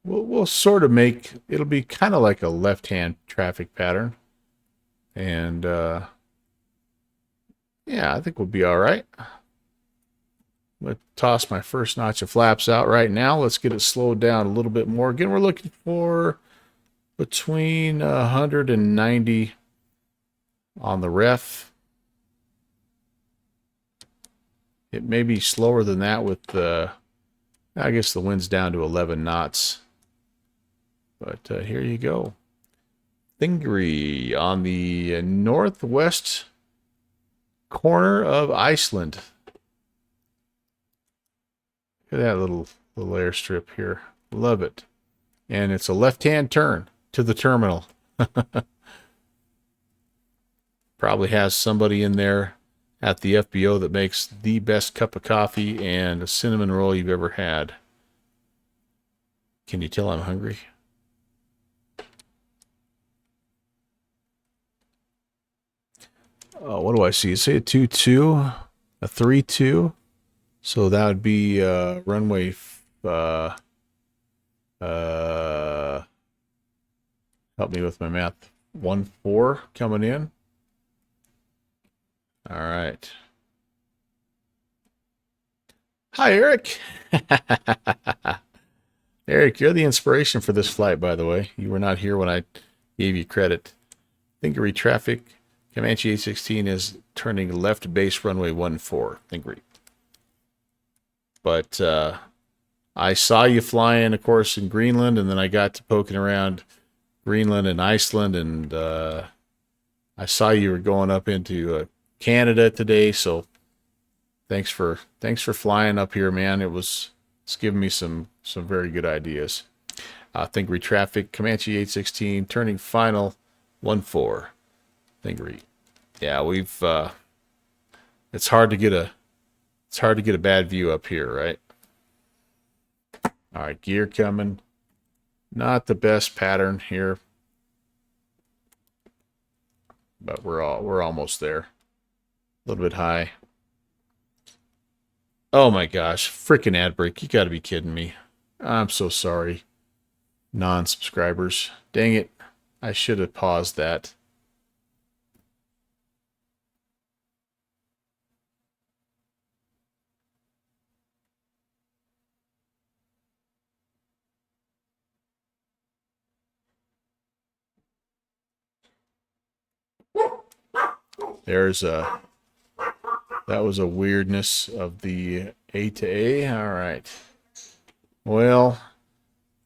we'll sort of make, it'll be kind of like a left-hand traffic pattern. And, yeah, I think we'll be all right. I'm going to toss my first notch of flaps out right now. Let's get it slowed down a little bit more. Again, we're looking for between 190 on the ref. It may be slower than that with the, I guess the wind's down to 11 knots. But here you go. Thingeyri on the northwest corner of Iceland. Look at that little airstrip here. Love it. And it's a left-hand turn to the terminal. Probably has somebody in there at the FBO that makes the best cup of coffee and a cinnamon roll you've ever had. Can you tell I'm hungry? Oh, what do I see? Say a 2-2, a 3-2. So that would be runway help me with my math. 1-4 coming in. All right. Hi, Eric. Eric, you're the inspiration for this flight, by the way. You were not here when I gave you credit. Thingeyri traffic. Comanche 816 is turning left base runway 14. Thingeyri. But I saw you flying, of course, in Greenland, and then I got to poking around Greenland and Iceland, and I saw you were going up into Canada today. So thanks for flying up here, man. It's giving me some very good ideas. Thingeyri traffic, Comanche 816, turning final 14. Thingeyri. Yeah, we've it's hard to get a bad view up here, right? All right, gear coming. Not the best pattern here, but we're almost there. A little bit high. Oh my gosh, freaking ad break. You got to be kidding me. I'm so sorry, non-subscribers. Dang it. I should have paused that. That was a weirdness of the A2A. All right. Well,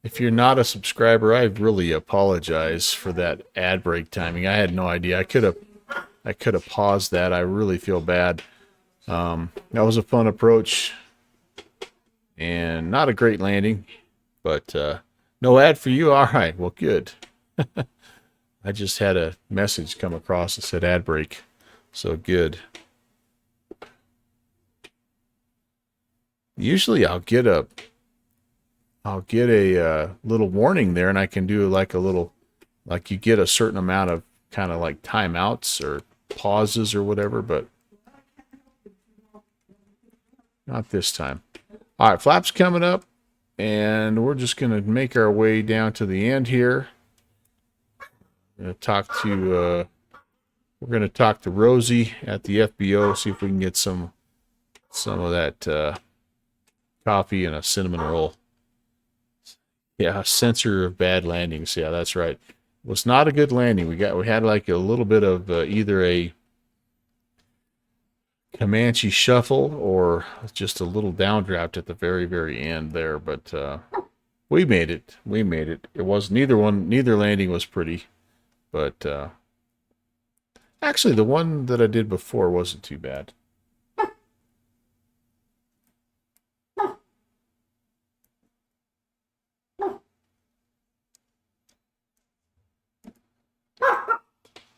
if you're not a subscriber, I really apologize for that ad break timing. I had no idea. I could have paused that. I really feel bad. That was a fun approach and not a great landing, but no ad for you. All right. Well, good. I just had a message come across that said ad break. So good. Usually I'll get a little warning there, and I can do like a little, like you get a certain amount of kind of like timeouts or pauses or whatever, but not this time. All right, flaps coming up, and we're just going to make our way down to the end here. We're going to talk to Rosie at the FBO, see if we can get some of that coffee and a cinnamon roll. Yeah, sensor of bad landings. Yeah, that's right. It was not a good landing. We had like a little bit of either a Comanche shuffle or just a little downdraft at the very, very end there, but we made it. We made it. It was neither landing was pretty, but actually the one that I did before wasn't too bad.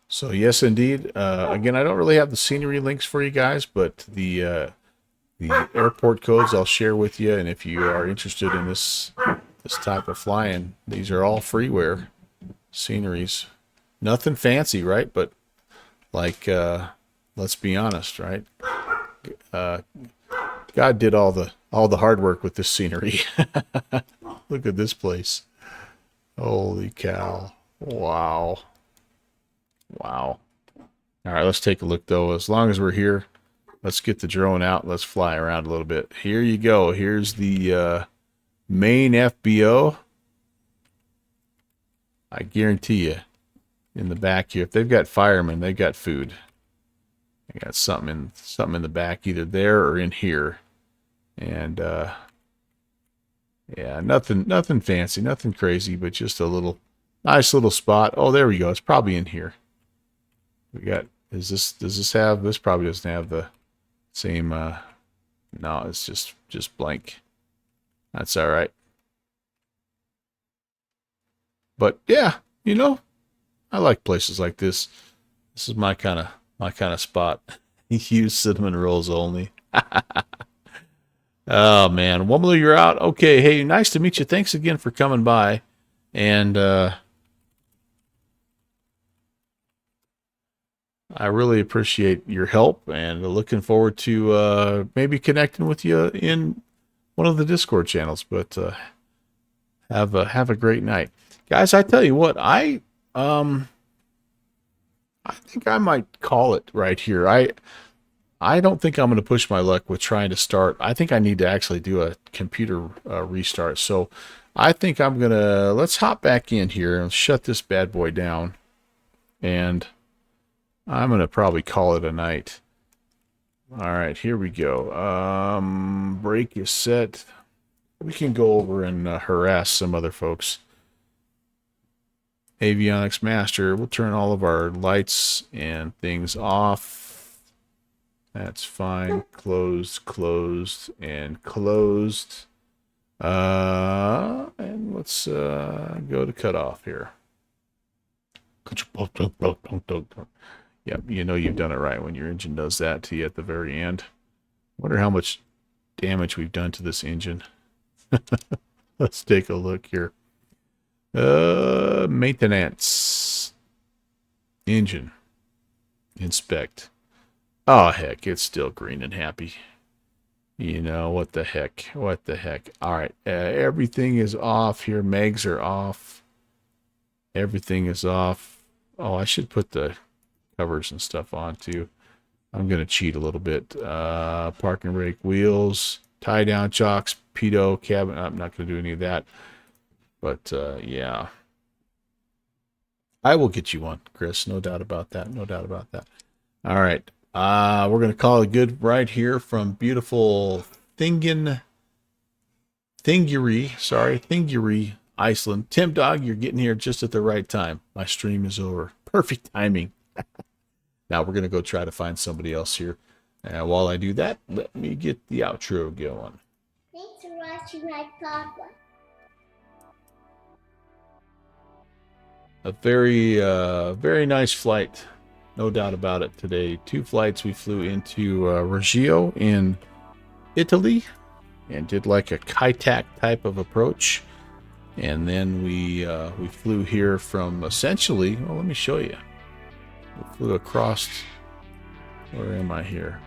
So yes, indeed. Again, I don't really have the scenery links for you guys, but the airport codes I'll share with you. And if you are interested in this type of flying, these are all freeware sceneries. Nothing fancy, right? But like, let's be honest, right? God did all the hard work with this scenery. Look at this place. Holy cow! Wow. Wow. All right, let's take a look, though. As long as we're here, let's get the drone out. Let's fly around a little bit. Here you go. Here's the main FBO. I guarantee you, in the back here, if they've got firemen, they've got food. They got something in the back, either there or in here. And yeah, nothing fancy, nothing crazy, but just a little nice little spot. Oh, there we go. It's probably in here. We got, does this have, this probably doesn't have the same, no, it's just blank. That's all right. But yeah, I like places like this. This is my kind of spot. Use cinnamon rolls only. Oh man, Wumalo, you're out. Okay, hey, nice to meet you. Thanks again for coming by, and I really appreciate your help. And looking forward to maybe connecting with you in one of the Discord channels. But have a great night, guys. I tell you what, I think I might call it right here. I don't think I'm going to push my luck with trying to start. I think I need to actually do a computer restart. So I think I'm going to, let's hop back in here and shut this bad boy down. And I'm going to probably call it a night. All right, here we go. Break is set. We can go over and harass some other folks. Avionics Master. We'll turn all of our lights and things off. That's fine. Closed, closed, and closed. And let's go to cutoff here. Yep, you know you've done it right when your engine does that to you at the very end. Wonder how much damage we've done to this engine. Let's take a look here. Maintenance. Engine. Inspect. Oh, heck, it's still green and happy. You know, what the heck? What the heck? All right, everything is off here. Mags are off. Everything is off. Oh, I should put the covers and stuff on, too. I'm going to cheat a little bit. Parking brake, wheels, tie-down chocks, pedo, cabin. I'm not going to do any of that. But, yeah. I will get you one, Chris. No doubt about that. No doubt about that. All right. We're going to call it good right here from beautiful Thingeyri, Iceland. Tim Dog, you're getting here just at the right time. My stream is over. Perfect timing. Now we're going to go try to find somebody else here. While I do that, let me get the outro going. Thanks for watching my papa. A very, very nice flight. No doubt about it today. 2 flights. We flew into Reggio in Italy and did like a Kaitak type of approach. And then we flew here from essentially, well, let me show you. We flew across, where am I here?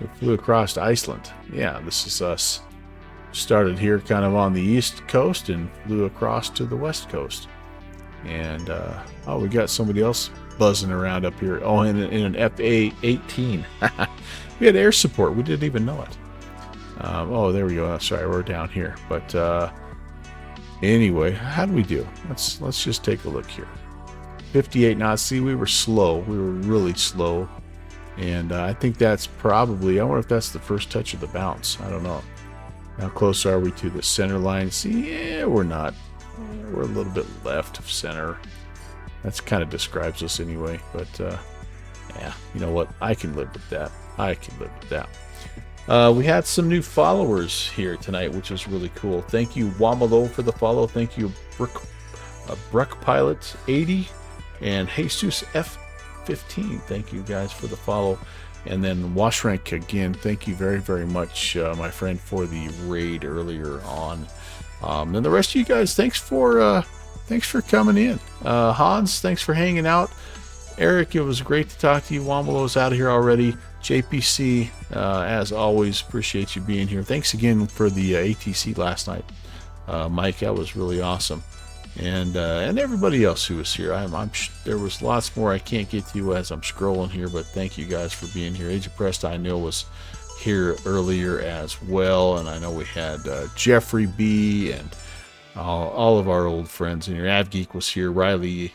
We flew across Iceland. Yeah, this is us. Started here kind of on the east coast and flew across to the west coast. And, oh, we got somebody else buzzing around up here. Oh, in an FA-18. We had air support. We didn't even know it. Oh, there we go. Sorry, we're down here. But anyway, how do we do? Let's just take a look here. 58 knots. See, we were slow. We were really slow. And I think that's probably, I wonder if that's the first touch of the bounce. I don't know. How close are we to the center line? See, yeah, we're not. We're a little bit left of center. That's kind of describes us anyway. But yeah, you know what? I can live with that. I can live with that. We had some new followers here tonight, which was really cool. Thank you, Wamalo, for the follow. Thank you, Bruck Pilot 80 and Jesus F15. Thank you guys for the follow. And then Washrank again. Thank you very, very much, my friend, for the raid earlier on. And the rest of you guys, thanks for coming in. Hans, thanks for hanging out. Eric, it was great to talk to you. Wamalo's out of here already. JPC, as always, appreciate you being here. Thanks again for the ATC last night, Mike. That was really awesome, and everybody else who was here. There was lots more I can't get to as I'm scrolling here, but thank you guys for being here. Age of Prest, I know, was here earlier as well, and I know we had Jeffrey B and all of our old friends in here. AvGeek was here. Riley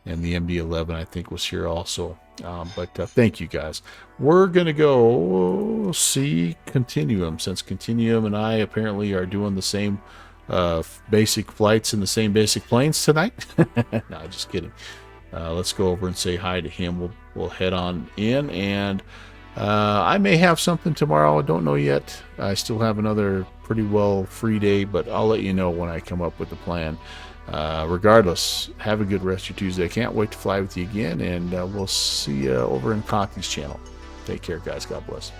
and the MD11, I think, was here also. But thank you guys. We're going to go see Continuum, since Continuum and I apparently are doing the same basic flights in the same basic planes tonight. No, just kidding. Let's go over and say hi to him. We'll head on in, and I may have something tomorrow. I don't know yet. I still have another pretty well free day, but I'll let you know when I come up with the plan. Regardless, have a good rest of your Tuesday. I can't wait to fly with you again, and we'll see you over in Conti's channel. Take care, guys. God bless.